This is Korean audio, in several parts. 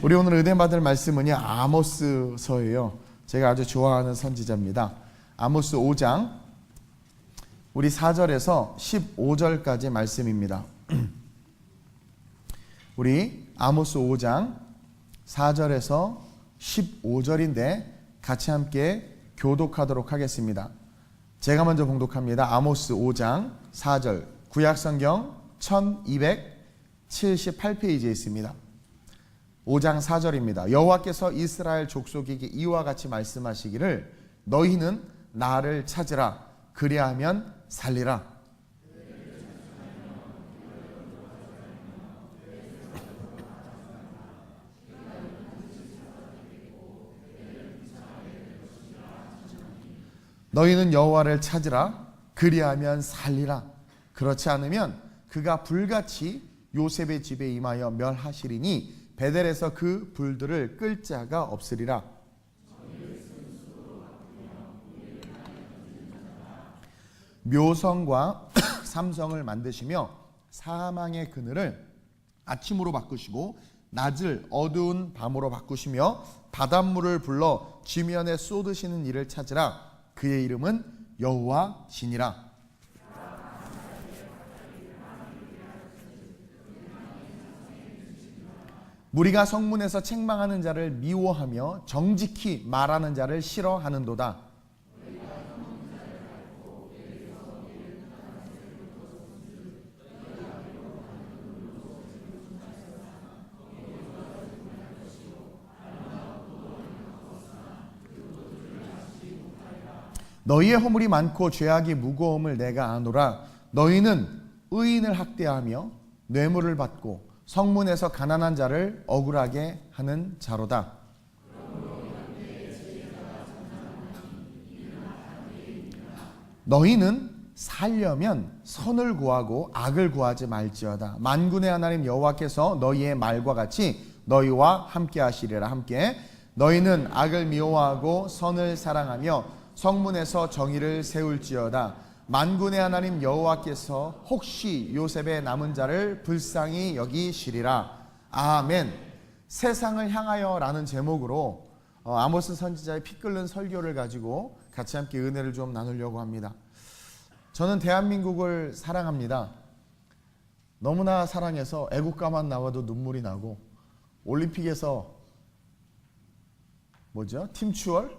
우리 오늘 은혜 받을 말씀은요, 아모스서예요. 제가 아주 좋아하는 선지자입니다. 아모스 5장 우리 4절에서 15절까지 말씀입니다. 우리 아모스 5장 4절에서 15절인데 같이 함께 교독하도록 하겠습니다. 제가 먼저 봉독합니다. 아모스 5장 4절, 구약성경 1278페이지에 있습니다. 5장 4절입니다. 여호와께서 이스라엘 족속에게 이와 같이 말씀하시기를 너희는 나를 찾으라 그리하면 살리라. 너희는 여호와를 찾으라 그리하면 살리라. 그렇지 않으면 그가 불같이 요셉의 집에 임하여 멸하시리니 베델에서 그 불들을 끌 자가 없으리라. 묘성과 삼성을 만드시며 사망의 그늘을 아침으로 바꾸시고 낮을 어두운 밤으로 바꾸시며 바닷물을 불러 지면에 쏟으시는 이를 찾으라. 그의 이름은 여호와시니라. 무리가 성문에서 책망하는 자를 미워하며 정직히 말하는 자를 싫어하는도다. 너희의 허물이 많고 죄악이 무거움을 내가 아노라. 너희는 의인을 학대하며 뇌물을 받고 성문에서 가난한 자를 억울하게 하는 자로다. 너희는 살려면 선을 구하고 악을 구하지 말지어다. 만군의 하나님 여호와께서 너희의 말과 같이 너희와 함께 하시리라. 함께 너희는 악을 미워하고 선을 사랑하며 성문에서 정의를 세울지어다. 만군의 하나님 여호와께서 혹시 요셉의 남은 자를 불쌍히 여기시리라. 아멘. 세상을 향하여 라는 제목으로 아모스 선지자의 피 끓는 설교를 가지고 같이 함께 은혜를 좀 나누려고 합니다. 저는 대한민국을 사랑합니다. 너무나 사랑해서 애국가만 나와도 눈물이 나고 올림픽에서 팀추얼?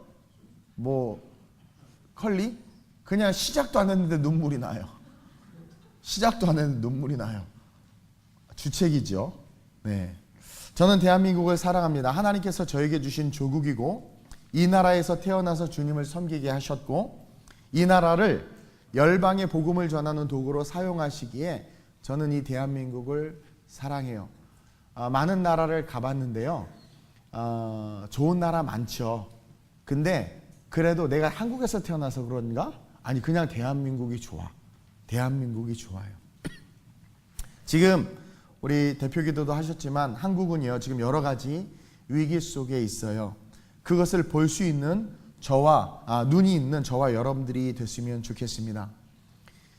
컬리? 그냥 시작도 안 했는데 눈물이 나요. 시작도 안 했는데 눈물이 나요. 주책이죠. 네. 저는 대한민국을 사랑합니다. 하나님께서 저에게 주신 조국이고 이 나라에서 태어나서 주님을 섬기게 하셨고 이 나라를 열방의 복음을 전하는 도구로 사용하시기에 저는 이 대한민국을 사랑해요. 많은 나라를 가봤는데요. 좋은 나라 많죠. 근데 그래도 내가 한국에서 태어나서 그런가? 아니 그냥 대한민국이 좋아. 대한민국이 좋아요. 지금 우리 대표 기도도 하셨지만 한국은요 지금 여러 가지 위기 속에 있어요. 그것을 볼 수 있는 눈이 있는 저와 여러분들이 됐으면 좋겠습니다.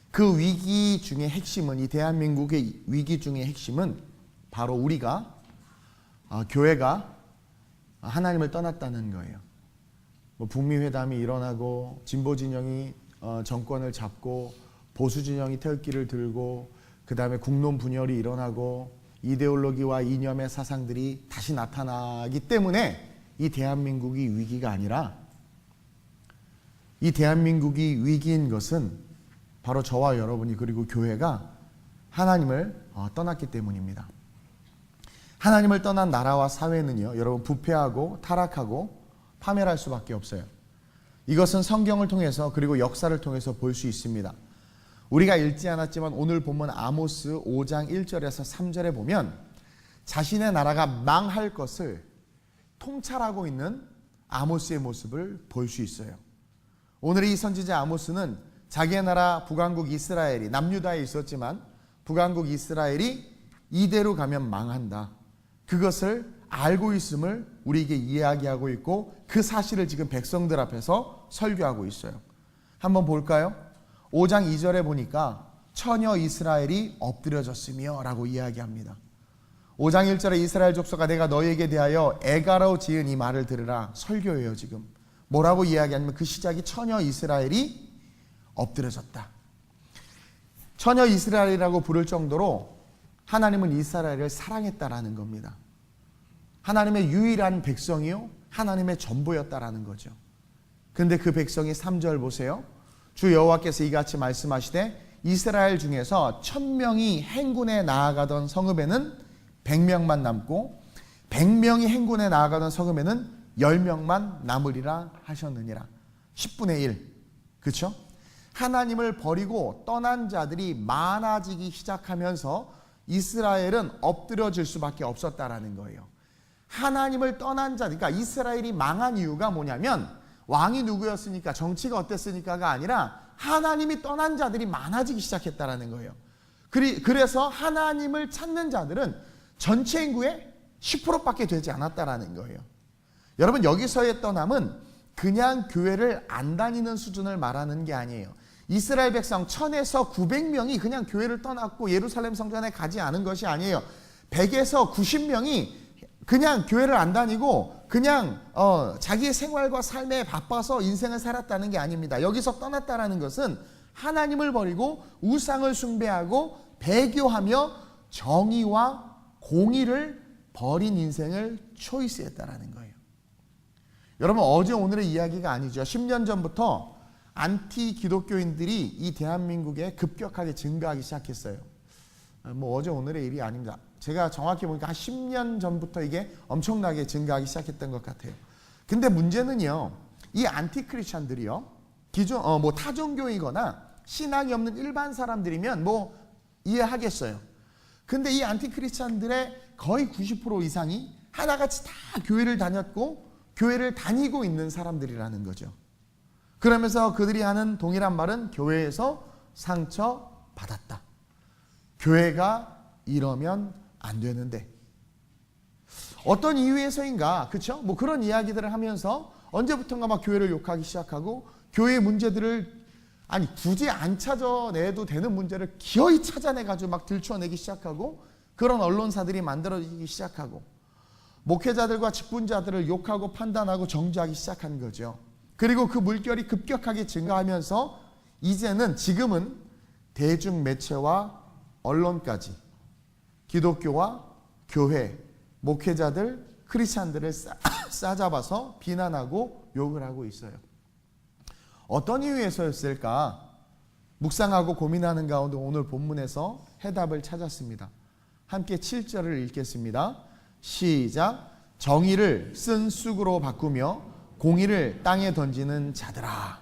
그 위기 중의 핵심은 이 대한민국의 위기 중의 핵심은 바로 우리가 교회가 하나님을 떠났다는 거예요. 북미 회담이 일어나고 진보 진영이 정권을 잡고 보수 진영이 태극기를 들고 그 다음에 국론 분열이 일어나고 이데올로기와 이념의 사상들이 다시 나타나기 때문에 이 대한민국이 위기가 아니라 이 대한민국이 위기인 것은 바로 저와 여러분이 그리고 교회가 하나님을 떠났기 때문입니다. 하나님을 떠난 나라와 사회는요 여러분 부패하고 타락하고 파멸할 수밖에 없어요. 이것은 성경을 통해서 그리고 역사를 통해서 볼 수 있습니다. 우리가 읽지 않았지만 오늘 본문 아모스 5장 1절에서 3절에 보면 자신의 나라가 망할 것을 통찰하고 있는 아모스의 모습을 볼 수 있어요. 오늘 이 선지자 아모스는 자기의 나라 북왕국 이스라엘이 남유다에 있었지만 북왕국 이스라엘이 이대로 가면 망한다. 그것을 알고 있음을 우리에게 이야기하고 있고 그 사실을 지금 백성들 앞에서 설교하고 있어요. 한번 볼까요? 5장 2절에 보니까 처녀 이스라엘이 엎드려졌으며 라고 이야기합니다. 5장 1절에 이스라엘 족속아 내가 너희에게 대하여 애가로 지은 이 말을 들으라. 설교예요 지금. 뭐라고 이야기하냐면 그 시작이 처녀 이스라엘이 엎드려졌다. 처녀 이스라엘이라고 부를 정도로 하나님은 이스라엘을 사랑했다라는 겁니다. 하나님의 유일한 백성이요 하나님의 전부였다라는 거죠. 근데 그 백성이 3절 보세요. 주 여호와께서 이같이 말씀하시되 이스라엘 중에서 1000명이 행군에 나아가던 성읍에는 100명만 남고 100명이 행군에 나아가던 성읍에는 10명만 남으리라 하셨느니라. 10분의 1. 그렇죠? 하나님을 버리고 떠난 자들이 많아지기 시작하면서 이스라엘은 엎드려질 수밖에 없었다라는 거예요. 하나님을 떠난 자, 그러니까 이스라엘이 망한 이유가 뭐냐면 왕이 누구였으니까 정치가 어땠으니까가 아니라 하나님이 떠난 자들이 많아지기 시작했다라는 거예요. 그래서 하나님을 찾는 자들은 전체 인구의 10%밖에 되지 않았다라는 거예요. 여러분 여기서의 떠남은 그냥 교회를 안 다니는 수준을 말하는 게 아니에요. 이스라엘 백성 1000에서 900명이 그냥 교회를 떠났고 예루살렘 성전에 가지 않은 것이 아니에요. 100에서 90명이 그냥 교회를 안 다니고 그냥 자기의 생활과 삶에 바빠서 인생을 살았다는 게 아닙니다. 여기서 떠났다라는 것은 하나님을 버리고 우상을 숭배하고 배교하며 정의와 공의를 버린 인생을 초이스했다라는 거예요. 여러분 어제 오늘의 이야기가 아니죠. 10년 전부터 안티 기독교인들이 이 대한민국에 급격하게 증가하기 시작했어요. 뭐 어제 오늘의 일이 아닙니다. 제가 정확히 보니까 한 10년 전부터 이게 엄청나게 증가하기 시작했던 것 같아요. 근데 문제는요, 이 안티 크리스찬들이요, 기존 뭐 타종교이거나 신앙이 없는 일반 사람들이면 뭐 이해하겠어요. 근데 이 안티 크리스찬들의 거의 90% 이상이 하나같이 다 교회를 다녔고 교회를 다니고 있는 사람들이라는 거죠. 그러면서 그들이 하는 동일한 말은 교회에서 상처 받았다. 교회가 이러면 안 되는데 어떤 이유에서인가, 그렇죠? 뭐 그런 이야기들을 하면서 언제부턴가 막 교회를 욕하기 시작하고 교회의 문제들을 굳이 안 찾아내도 되는 문제를 기어이 찾아내가지고 막 들춰내기 시작하고 그런 언론사들이 만들어지기 시작하고 목회자들과 직분자들을 욕하고 판단하고 정죄하기 시작한 거죠. 그리고 그 물결이 급격하게 증가하면서 지금은 대중매체와 언론까지 기독교와 교회, 목회자들, 크리스찬들을 싸잡아서 비난하고 욕을 하고 있어요. 어떤 이유에서였을까? 묵상하고 고민하는 가운데 오늘 본문에서 해답을 찾았습니다. 함께 7절을 읽겠습니다. 시작. 정의를 쓴 쑥으로 바꾸며 공의를 땅에 던지는 자들아.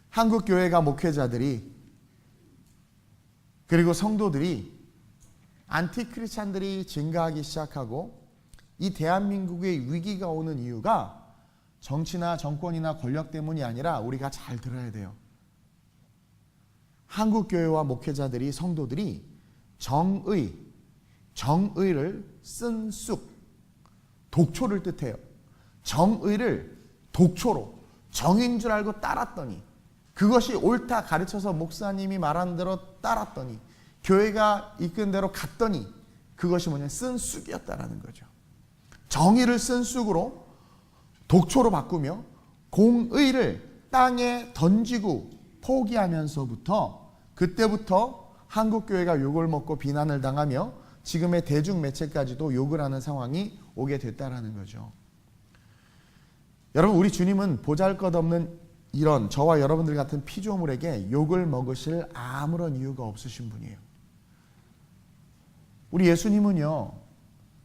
한국 교회가 목회자들이 그리고 성도들이 안티크리스찬들이 증가하기 시작하고 이 대한민국의 위기가 오는 이유가 정치나 정권이나 권력 때문이 아니라 우리가 잘 들어야 돼요. 한국 교회와 목회자들이 성도들이 정의를 쓴 쑥, 독초를 뜻해요. 정의를 독초로 정인 줄 알고 따랐더니 그것이 옳다 가르쳐서 목사님이 말한 대로 따랐더니 교회가 이끈 대로 갔더니 그것이 쓴 쑥이었다라는 거죠. 정의를 쓴 쑥으로 독초로 바꾸며 공의를 땅에 던지고 포기하면서부터 그때부터 한국교회가 욕을 먹고 비난을 당하며 지금의 대중매체까지도 욕을 하는 상황이 오게 됐다라는 거죠. 여러분 우리 주님은 보잘것없는 이런 저와 여러분들 같은 피조물에게 욕을 먹으실 아무런 이유가 없으신 분이에요. 우리 예수님은요,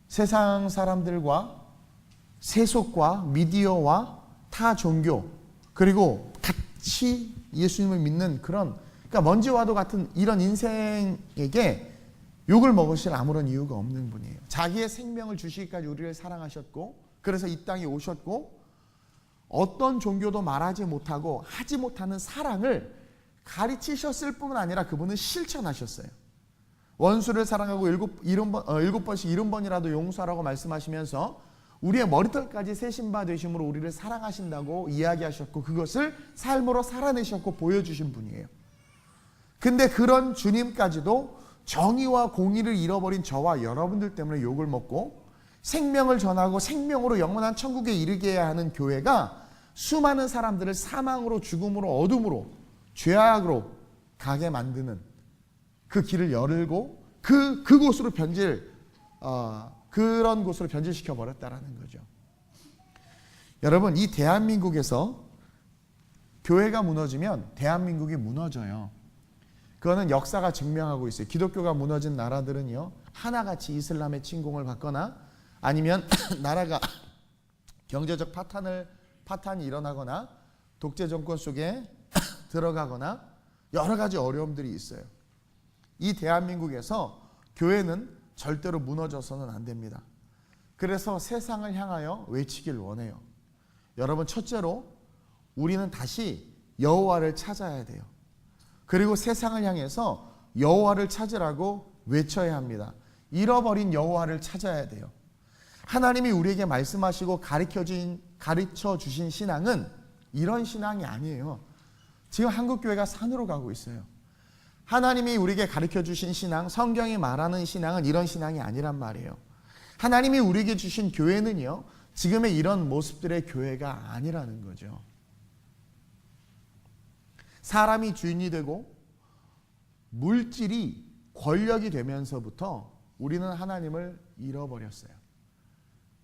세상 사람들과 세속과 미디어와 타 종교 그리고 같이 예수님을 믿는 그러니까 먼지와도 같은 이런 인생에게 욕을 먹으실 아무런 이유가 없는 분이에요. 자기의 생명을 주시기까지 우리를 사랑하셨고 그래서 이 땅에 오셨고 어떤 종교도 말하지 못하고 하지 못하는 사랑을 가르치셨을 뿐만 아니라 그분은 실천하셨어요. 원수를 사랑하고 7번씩 70번이라도 용서하라고 말씀하시면서 우리의 머리털까지 세신바 되심으로 우리를 사랑하신다고 이야기하셨고 그것을 삶으로 살아내셨고 보여주신 분이에요. 근데 그런 주님까지도 정의와 공의를 잃어버린 저와 여러분들 때문에 욕을 먹고 생명을 전하고 생명으로 영원한 천국에 이르게 해야 하는 교회가 수많은 사람들을 사망으로, 죽음으로, 어둠으로, 죄악으로 가게 만드는 그 길을 열고 그곳으로 그런 곳으로 변질시켜 버렸다라는 거죠. 여러분, 이 대한민국에서 교회가 무너지면 대한민국이 무너져요. 그거는 역사가 증명하고 있어요. 기독교가 무너진 나라들은요, 하나같이 이슬람의 침공을 받거나 아니면 나라가 경제적 파탄이 일어나거나 독재 정권 속에 들어가거나 여러 가지 어려움들이 있어요. 이 대한민국에서 교회는 절대로 무너져서는 안 됩니다. 그래서 세상을 향하여 외치길 원해요. 여러분, 첫째로 우리는 다시 여호와를 찾아야 돼요. 그리고 세상을 향해서 여호와를 찾으라고 외쳐야 합니다. 잃어버린 여호와를 찾아야 돼요. 하나님이 우리에게 말씀하시고 가르쳐 주신 신앙은 이런 신앙이 아니에요. 지금 한국교회가 산으로 가고 있어요. 하나님이 우리에게 가르쳐 주신 신앙, 성경이 말하는 신앙은 이런 신앙이 아니란 말이에요. 하나님이 우리에게 주신 교회는요, 지금의 이런 모습들의 교회가 아니라는 거죠. 사람이 주인이 되고 물질이 권력이 되면서부터 우리는 하나님을 잃어버렸어요.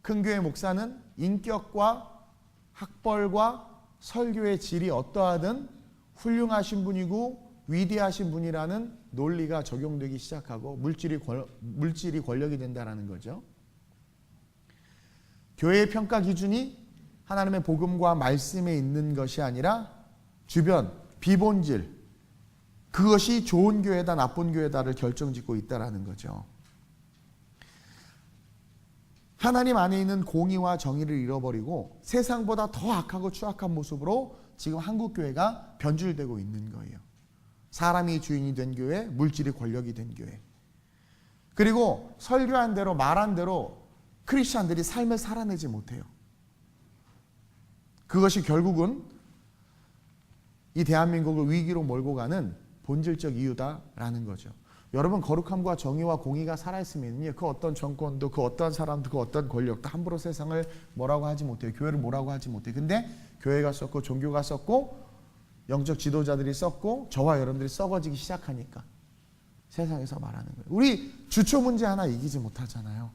큰 교회 목사는 인격과 학벌과 설교의 질이 어떠하든 훌륭하신 분이고 위대하신 분이라는 논리가 적용되기 시작하고 물질이 권력이 된다는 거죠. 교회의 평가 기준이 하나님의 복음과 말씀에 있는 것이 아니라 주변, 비본질, 그것이 좋은 교회다 나쁜 교회다를 결정짓고 있다는 거죠. 하나님 안에 있는 공의와 정의를 잃어버리고 세상보다 더 악하고 추악한 모습으로 지금 한국교회가 변질되고 있는 거예요. 사람이 주인이 된 교회, 물질이 권력이 된 교회. 그리고 설교한 대로 말한 대로 크리스찬들이 삶을 살아내지 못해요. 그것이 결국은 이 대한민국을 위기로 몰고 가는 본질적 이유다라는 거죠. 여러분, 거룩함과 정의와 공의가 살아있으면요, 그 어떤 정권도, 그 어떤 사람도, 그 어떤 권력도 함부로 세상을 뭐라고 하지 못해요. 교회를 뭐라고 하지 못해요. 근데 교회가 썩고 종교가 썩고 영적 지도자들이 썩고 저와 여러분들이 썩어지기 시작하니까 세상에서 말하는 거예요. 우리 주초 문제 하나 이기지 못하잖아요.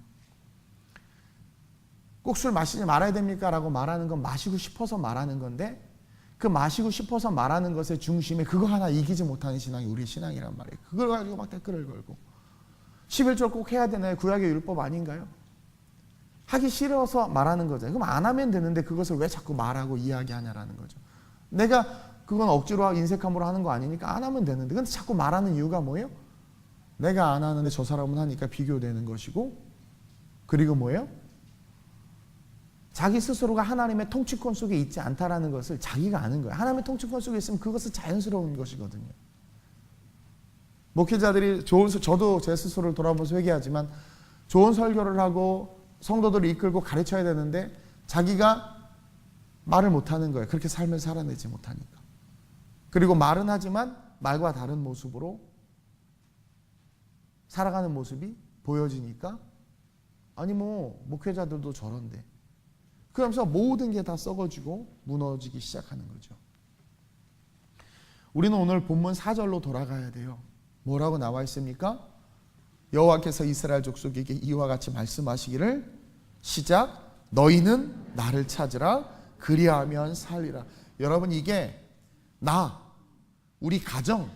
꼭 술 마시지 말아야 됩니까? 라고 말하는 건 마시고 싶어서 말하는 건데, 그 마시고 싶어서 말하는 것의 중심에 그거 하나 이기지 못하는 신앙이 우리의 신앙이란 말이에요. 그걸 가지고 막 댓글을 걸고 11절 꼭 해야 되나요? 구약의 율법 아닌가요? 하기 싫어서 말하는 거잖아요. 그럼 안 하면 되는데 그것을 왜 자꾸 말하고 이야기하냐라는 거죠. 내가 그건 억지로 인색함으로 하는 거 아니니까 안 하면 되는데, 근데 자꾸 말하는 이유가 뭐예요? 내가 안 하는데 저 사람은 하니까 비교되는 것이고, 그리고 뭐예요? 자기 스스로가 하나님의 통치권 속에 있지 않다라는 것을 자기가 아는 거예요. 하나님의 통치권 속에 있으면 그것은 자연스러운 것이거든요. 목회자들이 저도 제 스스로를 돌아보면서 회개하지만, 좋은 설교를 하고 성도들을 이끌고 가르쳐야 되는데 자기가 말을 못하는 거예요. 그렇게 삶을 살아내지 못하니까. 그리고 말은 하지만 말과 다른 모습으로 살아가는 모습이 보여지니까, 아니 뭐 목회자들도 저런데, 그러면서 모든 게 다 썩어지고 무너지기 시작하는 거죠. 우리는 오늘 본문 4절로 돌아가야 돼요. 뭐라고 나와 있습니까? 여호와께서 이스라엘 족속에게 이와 같이 말씀하시기를, 시작, 너희는 나를 찾으라, 그리하면 살리라. 여러분, 이게 우리 가정,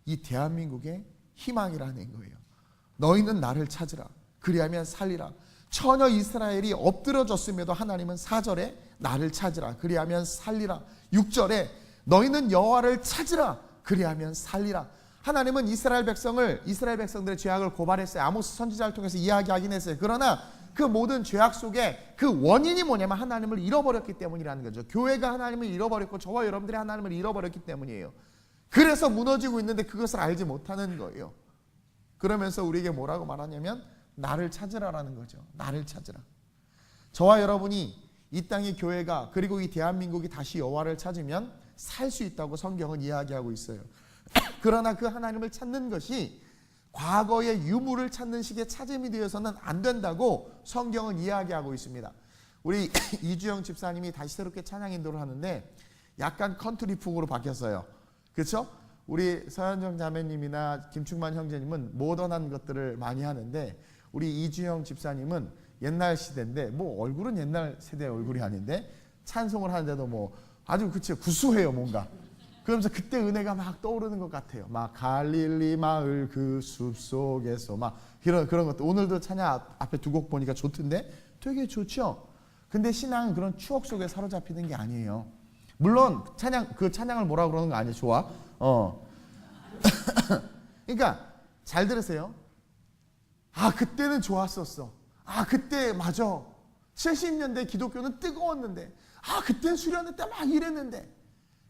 이 대한민국의 희망이라는 거예요. 너희는 나를 찾으라, 그리하면 살리라. 처녀 이스라엘이 엎드러졌음에도 하나님은 4절에 나를 찾으라, 그리하면 살리라. 6절에 너희는 여호와를 찾으라, 그리하면 살리라. 하나님은 이스라엘 백성들의 죄악을 고발했어요. 아모스 선지자를 통해서 이야기하긴 했어요. 그러나 그 모든 죄악 속에 그 원인이 뭐냐면 하나님을 잃어버렸기 때문이라는 거죠. 교회가 하나님을 잃어버렸고 저와 여러분들이 하나님을 잃어버렸기 때문이에요. 그래서 무너지고 있는데 그것을 알지 못하는 거예요. 그러면서 우리에게 뭐라고 말하냐면 나를 찾으라라는 거죠. 나를 찾으라. 저와 여러분이 이 땅의 교회가, 그리고 이 대한민국이 다시 여호와를 찾으면 살 수 있다고 성경은 이야기하고 있어요. 그러나 그 하나님을 찾는 것이 과거의 유물을 찾는 식의 찾음이 되어서는 안 된다고 성경은 이야기하고 있습니다. 우리 이주영 집사님이 다시 새롭게 찬양 인도를 하는데 약간 컨트리풍으로 바뀌었어요. 그렇죠? 우리 서현정 자매님이나 김충만 형제님은 모던한 것들을 많이 하는데 우리 이주영 집사님은 옛날 시대인데 뭐 얼굴은 옛날 세대의 얼굴이 아닌데 찬송을 하는데도 뭐 아주 그치 구수해요 뭔가. 그러면서 그때 은혜가 막 떠오르는 것 같아요. 막 갈릴리 마을 그 숲속에서 막 그런 것들. 오늘도 찬양 앞에 두 곡 보니까 좋던데 되게 좋죠. 근데 신앙은 그런 추억 속에 사로잡히는 게 아니에요. 물론 그 찬양을 뭐라 그러는 거 아니에요. 좋아. 그러니까 잘 들으세요. 아 그때는 좋았었어. 아 그때 맞아. 70년대 기독교는 뜨거웠는데 아 그땐 수련회 때 막 이랬는데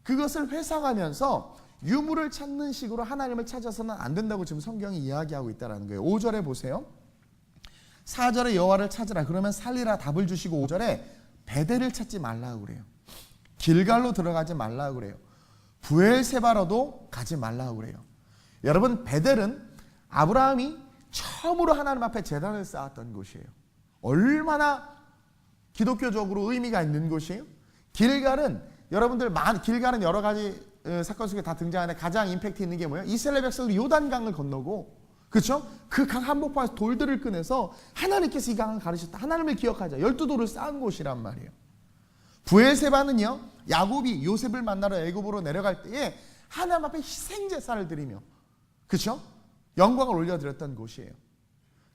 그것을 회상하면서 유물을 찾는 식으로 하나님을 찾아서는 안 된다고 지금 성경이 이야기하고 있다는 거예요. 5절에 보세요. 4절에 여호와를 찾으라 그러면 살리라 답을 주시고 5절에 베델을 찾지 말라고 그래요. 길갈로 들어가지 말라고 그래요. 부엘세바로도 가지 말라고 그래요. 여러분 베델은 아브라함이 처음으로 하나님 앞에 제단을 쌓았던 곳이에요. 얼마나 기독교적으로 의미가 있는 곳이에요. 길갈은 여러분들 길갈은 여러 가지 사건 속에 다 등장하는데 가장 임팩트 있는 게 뭐예요? 이스라엘 백성들이 요단강을 건너고 그렇죠? 그 강 한복판에서 돌들을 꺼내서 하나님께서 이 강을 가르셨다. 하나님을 기억하자. 12돌을 쌓은 곳이란 말이에요. 부엘세바는요. 야곱이 요셉을 만나러 애굽으로 내려갈 때에 하나님 앞에 희생제사를 드리며 그렇죠? 영광을 올려드렸던 곳이에요.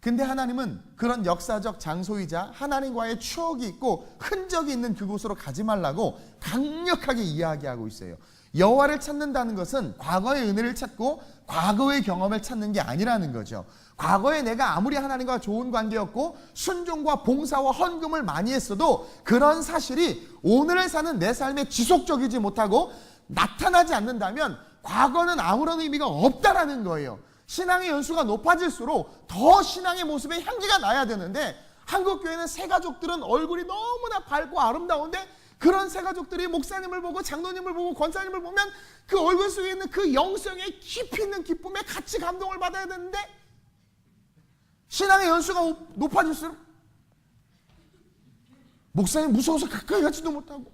근데 하나님은 그런 역사적 장소이자 하나님과의 추억이 있고 흔적이 있는 그곳으로 가지 말라고 강력하게 이야기하고 있어요. 여호와를 찾는다는 것은 과거의 은혜를 찾고 과거의 경험을 찾는 게 아니라는 거죠. 과거에 내가 아무리 하나님과 좋은 관계였고 순종과 봉사와 헌금을 많이 했어도 그런 사실이 오늘을 사는 내 삶에 지속적이지 못하고 나타나지 않는다면 과거는 아무런 의미가 없다라는 거예요. 신앙의 연수가 높아질수록 더 신앙의 모습에 향기가 나야 되는데 한국교회는 새가족들은 얼굴이 너무나 밝고 아름다운데 그런 새가족들이 목사님을 보고 장로님을 보고 권사님을 보면 그 얼굴 속에 있는 그 영성의 깊이 있는 기쁨에 같이 감동을 받아야 되는데 신앙의 연수가 높아질수록 목사님 무서워서 가까이 가지도 못하고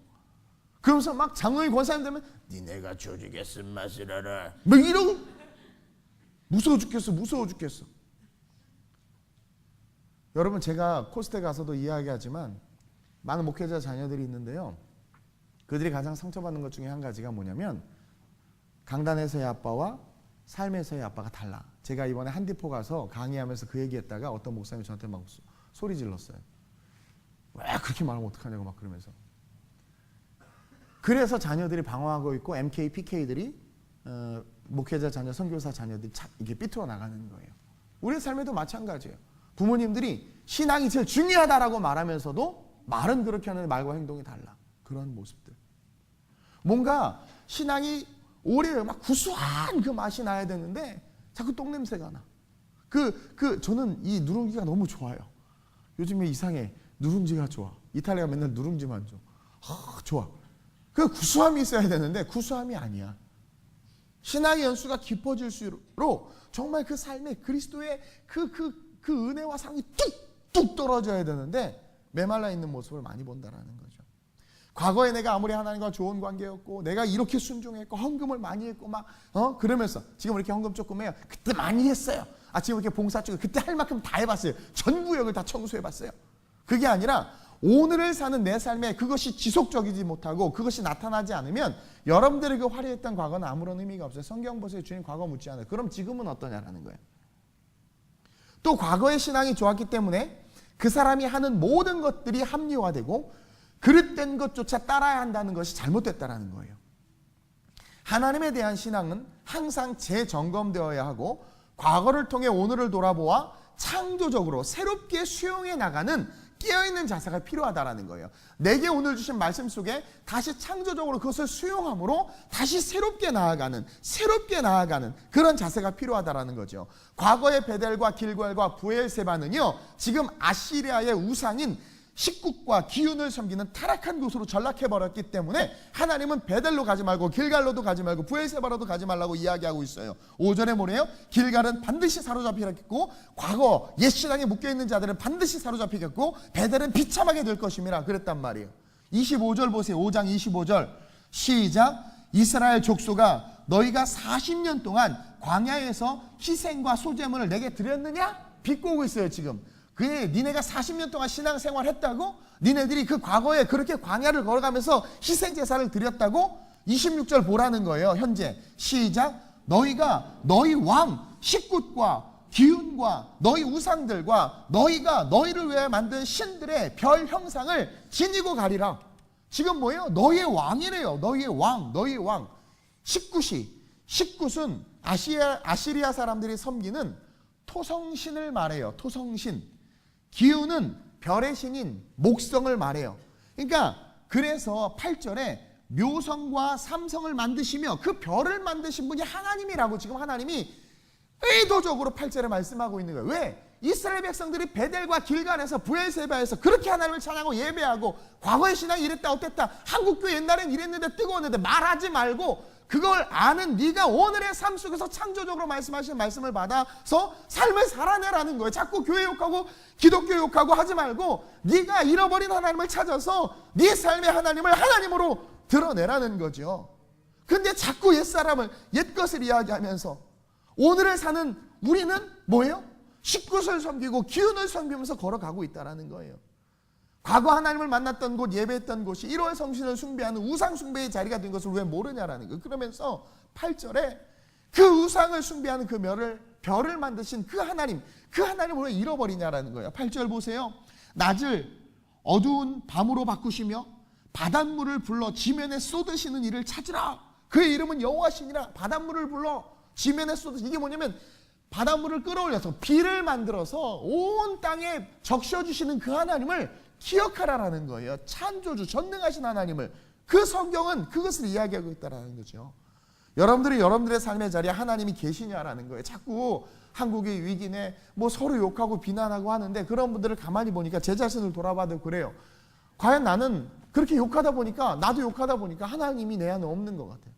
그러면서 막 장로님 권사님 되면 니네가 조직에 쓴맛을 알아 막 이러고 무서워 죽겠어. 여러분 제가 코스트에 가서도 이야기하지만 많은 목회자 자녀들이 있는데요. 그들이 가장 상처받는 것 중에 한 가지가 뭐냐면 강단에서의 아빠와 삶에서의 아빠가 달라. 제가 이번에 한디포 가서 강의하면서 그 얘기했다가 어떤 목사님이 저한테 막 소리 질렀어요. 왜 그렇게 말하면 어떡하냐고 막 그러면서. 그래서 자녀들이 방황하고 있고 MK, PK들이 목회자 자녀, 선교사 자녀들이 이게 삐뚤어 나가는 거예요. 우리 삶에도 마찬가지예요. 부모님들이 신앙이 제일 중요하다라고 말하면서도 말은 그렇게 하는데 말과 행동이 달라. 그런 모습들. 뭔가 신앙이 오래 막 구수한 그 맛이 나야 되는데 자꾸 똥냄새가 나. 저는 이 누룽지가 너무 좋아요. 요즘에 이상해. 누룽지가 좋아. 이탈리아가 맨날 누룽지만 줘. 좋아. 그 구수함이 있어야 되는데 구수함이 아니야. 신앙의 연수가 깊어질수록 정말 그 삶에 그리스도의 그 은혜와 사랑이 뚝뚝 떨어져야 되는데 메말라 있는 모습을 많이 본다라는 거죠. 과거에 내가 아무리 하나님과 좋은 관계였고 내가 이렇게 순종했고 헌금을 많이 했고 막 그러면서 지금 이렇게 헌금 조금 해요. 그때 많이 했어요. 지금 이렇게 봉사 쪽에 그때 할 만큼 다 해봤어요. 전 구역을 다 청소해봤어요. 그게 아니라 오늘을 사는 내 삶에 그것이 지속적이지 못하고 그것이 나타나지 않으면 여러분들의 그 화려했던 과거는 아무런 의미가 없어요. 성경 보세요. 주님 과거 묻지 않아요. 그럼 지금은 어떠냐라는 거예요. 또 과거의 신앙이 좋았기 때문에 그 사람이 하는 모든 것들이 합리화되고 그릇된 것조차 따라야 한다는 것이 잘못됐다라는 거예요. 하나님에 대한 신앙은 항상 재점검되어야 하고 과거를 통해 오늘을 돌아보아 창조적으로 새롭게 수용해 나가는 깨어있는 자세가 필요하다라는 거예요. 내게 오늘 주신 말씀 속에 다시 창조적으로 그것을 수용함으로 다시 새롭게 나아가는 그런 자세가 필요하다라는 거죠. 과거의 베델과 길갈과 부엘세바는요 지금 아시리아의 우상인 식국과 기운을 섬기는 타락한 곳으로 전락해버렸기 때문에 하나님은 베델로 가지 말고 길갈로도 가지 말고 브엘세바로도 가지 말라고 이야기하고 있어요. 5절에 뭐래요? 길갈은 반드시 사로잡히겠고 과거 옛 신앙에 묶여있는 자들은 반드시 사로잡히겠고 베델은 비참하게 될 것임이라 그랬단 말이에요. 25절 보세요. 5장 25절 시작. 이스라엘 족속아 너희가 40년 동안 광야에서 희생과 소제물을 내게 드렸느냐? 비꼬고 있어요 지금. 그게 니네가 40년 동안 신앙생활 했다고? 니네들이 그 과거에 그렇게 광야를 걸어가면서 희생제사를 드렸다고? 26절 보라는 거예요. 현재 시작. 너희가 너희 왕 식굿과 기운과 너희 우상들과 너희가 너희를 위해 만든 신들의 별 형상을 지니고 가리라. 지금 뭐예요? 너희의 왕이래요. 너희의 왕, 너희의 왕. 식굿은 아시리아 사람들이 섬기는 토성신을 말해요. 토성신. 기운은 별의 신인 목성을 말해요. 그러니까 그래서 8절에 묘성과 삼성을 만드시며 그 별을 만드신 분이 하나님이라고 지금 하나님이 의도적으로 8절에 말씀하고 있는 거예요. 왜? 이스라엘 백성들이 베델과 길갈에서 브엘세바에서 그렇게 하나님을 찬양하고 예배하고 과거의 신앙이 이랬다 어땠다 한국교회 옛날엔 이랬는데 뜨거웠는데 말하지 말고 그걸 아는 네가 오늘의 삶 속에서 창조적으로 말씀하시는 말씀을 받아서 삶을 살아내라는 거예요. 자꾸 교회 욕하고 기독교 욕하고 하지 말고 네가 잃어버린 하나님을 찾아서 네 삶의 하나님을 하나님으로 드러내라는 거죠. 근데 자꾸 옛사람을 옛것을 이야기하면서 오늘을 사는 우리는 뭐예요? 식굿을 섬기고 기운을 섬기면서 걸어가고 있다는 거예요. 과거 하나님을 만났던 곳, 예배했던 곳이 1월 성신을 숭배하는 우상 숭배의 자리가 된 것을 왜 모르냐라는 거예요. 그러면서 8절에 그 우상을 숭배하는 그 별을 만드신 그 하나님을 왜 잃어버리냐라는 거예요. 8절 보세요. 낮을 어두운 밤으로 바꾸시며 바닷물을 불러 지면에 쏟으시는 이를 찾으라. 그의 이름은 여호와시니라. 바닷물을 불러 지면에 쏟으시는 이게 뭐냐면 바닷물을 끌어올려서 비를 만들어서 온 땅에 적셔주시는 그 하나님을 기억하라라는 거예요. 창조주 전능하신 하나님을. 그 성경은 그것을 이야기하고 있다는 거죠. 여러분들이 여러분들의 삶의 자리에 하나님이 계시냐라는 거예요. 자꾸 한국의 위기네 뭐 서로 욕하고 비난하고 하는데 그런 분들을 가만히 보니까 제 자신을 돌아봐도 그래요. 과연 나는 그렇게 욕하다 보니까 나도 욕하다 보니까 하나님이 내 안에 없는 것 같아요.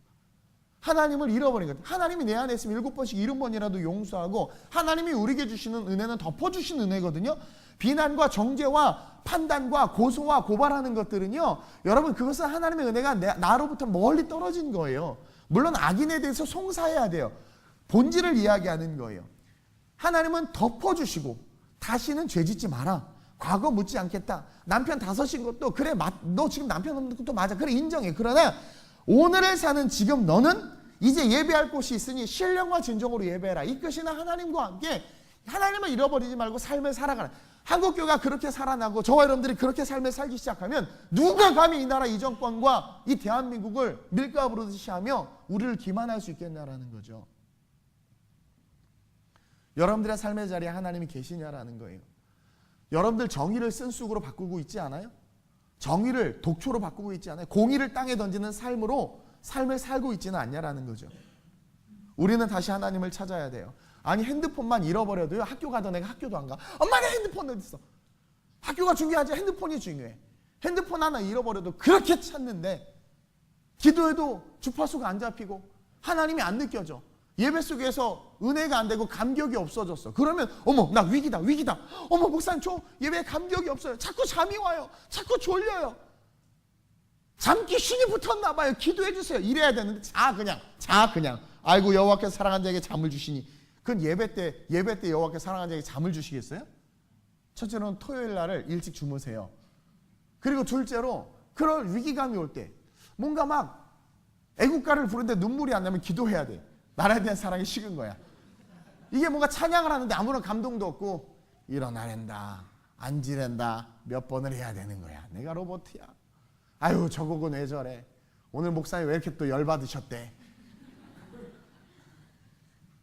하나님을 잃어버린 것 같아요. 하나님이 내 안에 있으면 7번씩 70번이라도 용서하고 하나님이 우리에게 주시는 은혜는 덮어주신 은혜거든요. 비난과 정죄와 판단과 고소와 고발하는 것들은요, 여러분 그것은 하나님의 은혜가 나로부터 멀리 떨어진 거예요. 물론 악인에 대해서 송사해야 돼요. 본질을 이야기하는 거예요. 하나님은 덮어주시고 다시는 죄짓지 마라. 과거 묻지 않겠다. 남편 5인 것도 그래 너 지금 남편 없는 것도 맞아. 그래 인정해. 그러나 오늘을 사는 지금 너는 이제 예배할 곳이 있으니 신령과 진정으로 예배해라. 이끄시는 하나님과 함께 하나님을 잃어버리지 말고 삶을 살아가라. 한국교회가 그렇게 살아나고 저와 여러분들이 그렇게 삶을 살기 시작하면 누가 감히 이 나라 이 정권과 이 대한민국을 밀가루 부르듯이 하며 우리를 기만할 수 있겠냐라는 거죠. 여러분들의 삶의 자리에 하나님이 계시냐라는 거예요. 여러분들 정의를 쓴쑥으로 바꾸고 있지 않아요? 정의를 독초로 바꾸고 있지 않아요? 공의를 땅에 던지는 삶으로 삶을 살고 있지는 않냐라는 거죠. 우리는 다시 하나님을 찾아야 돼요. 아니 핸드폰만 잃어버려도요. 학교 가던 애가 학교도 안 가. 엄마 내 핸드폰 어디 있어? 학교가 중요하지 핸드폰이 중요해. 핸드폰 하나 잃어버려도 그렇게 찾는데 기도해도 주파수가 안 잡히고 하나님이 안 느껴져. 예배 속에서 은혜가 안 되고 감격이 없어졌어. 그러면 어머 나 위기다. 어머 목사님 저 예배에 감격이 없어요. 자꾸 잠이 와요. 자꾸 졸려요. 잠기신이 붙었나 봐요. 기도해 주세요. 이래야 되는데 자 그냥 아이고 여호와께서 사랑한 자에게 잠을 주시니. 그건 예배 때 여호와께서 사랑한 자에게 잠을 주시겠어요? 첫째로는 토요일 날을 일찍 주무세요. 그리고 둘째로 그런 위기감이 올 때 뭔가 막 애국가를 부르는데 눈물이 안 나면 기도해야 돼. 나라에 대한 사랑이 식은 거야. 이게 뭔가 찬양을 하는데 아무런 감동도 없고 일어나랜다 앉으랜다 몇 번을 해야 되는 거야. 내가 로봇이야. 아유 저 곡은 왜 저래. 오늘 목사님 왜 이렇게 또 열받으셨대.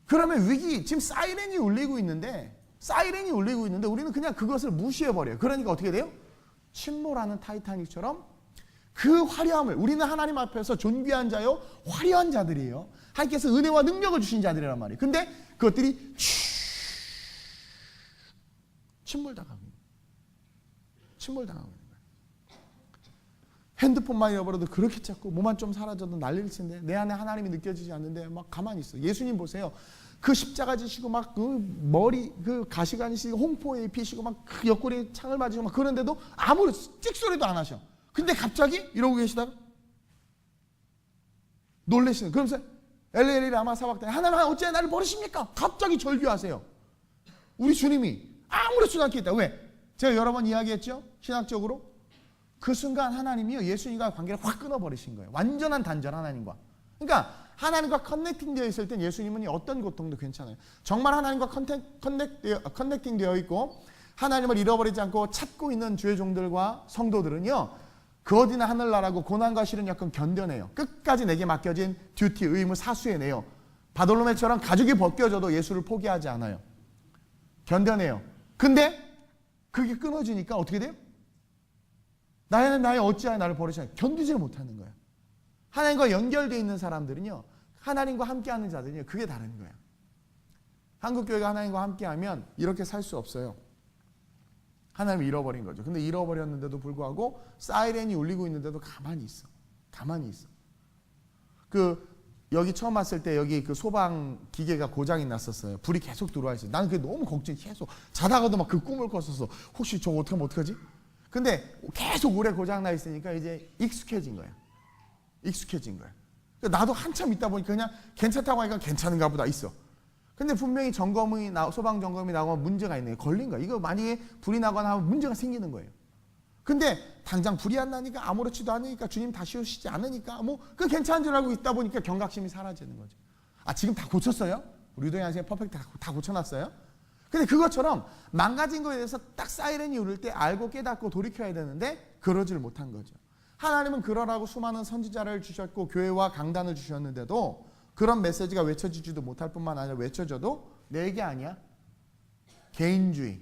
그러면 위기 지금 사이렌이 울리고 있는데 우리는 그냥 그것을 무시해버려요. 그러니까 어떻게 돼요? 침몰하는 타이타닉처럼 그 화려함을 우리는 하나님 앞에서 존귀한 자요 화려한 자들이에요. 하나님께서 은혜와 능력을 주신 자들이란 말이에요. 근데 그것들이 침몰당합니다. 침몰당하고 있는 거예요. 핸드폰만 잃어버려도 그렇게 찾고 뭐만 좀 사라져도 난리를 치는데 내 안에 하나님이 느껴지지 않는데 막 가만히 있어. 예수님 보세요. 그 십자가 지시고 막 그 머리 그 가시관이시고 홍포에 입히시고 막 그 옆구리에 창을 맞으시고 막 그런데도 아무런 찍소리도 안 하셔. 근데 갑자기 이러고 계시다가 놀래시는. 그러면서 엘레리 라마 사박다니 하나님 어찌 나를 버리십니까? 갑자기 절규하세요. 우리 주님이 아무렇지도 않게 있다. 왜? 제가 여러 번 이야기했죠. 신학적으로 그 순간 하나님이요 예수님과 관계를 확 끊어버리신 거예요. 완전한 단절 하나님과. 그러니까 하나님과 커넥팅 되어 있을 땐 예수님은 어떤 고통도 괜찮아요. 정말 하나님과 커넥팅 되어 있고 하나님을 잃어버리지 않고 찾고 있는 주의 종들과 성도들은요 그 어디나 하늘나라고 고난과 시련 여건 견뎌내요. 끝까지 내게 맡겨진 듀티, 의무, 사수해내요. 바돌로메처럼 가죽이 벗겨져도 예수를 포기하지 않아요. 견뎌내요. 근데 그게 끊어지니까 어떻게 돼요? 나의 어찌하여 나를 버리시냐. 견디지를 못하는 거예요. 하나님과 연결되어 있는 사람들은요. 하나님과 함께하는 자들은요. 그게 다른 거예요. 한국교회가 하나님과 함께하면 이렇게 살 수 없어요. 하나님을 잃어버린 거죠. 근데 잃어버렸는데도 불구하고 사이렌이 울리고 있는데도 가만히 있어. 가만히 있어. 여기 처음 왔을 때 여기 그 소방 기계가 고장이 났었어요. 불이 계속 들어와 있어요. 나는 그게 너무 걱정이 계속 자다가도 막 그 꿈을 꿨었어. 혹시 저거 어떻게 하면 어떡하지? 근데 계속 오래 고장 나 있으니까 이제 익숙해진 거야. 익숙해진 거야. 나도 한참 있다 보니까 그냥 괜찮다고 하니까 괜찮은가 보다 있어. 근데 분명히 소방 점검이 나오면 문제가 있네요. 걸린 거야. 이거 만약에 불이 나거나 하면 문제가 생기는 거예요. 근데 당장 불이 안 나니까 아무렇지도 않으니까 주님 다시 오시지 않으니까 그 괜찮은 줄 알고 있다 보니까 경각심이 사라지는 거죠. 아 지금 다 고쳤어요? 우리 유도희 선생님 퍼펙트 다 고쳐놨어요? 근데 그것처럼 망가진 거에 대해서 딱 사이렌이 울릴 때 알고 깨닫고 돌이켜야 되는데 그러질 못한 거죠. 하나님은 그러라고 수많은 선지자를 주셨고 교회와 강단을 주셨는데도 그런 메시지가 외쳐지지도 못할 뿐만 아니라 외쳐져도 내 게 아니야. 개인주의,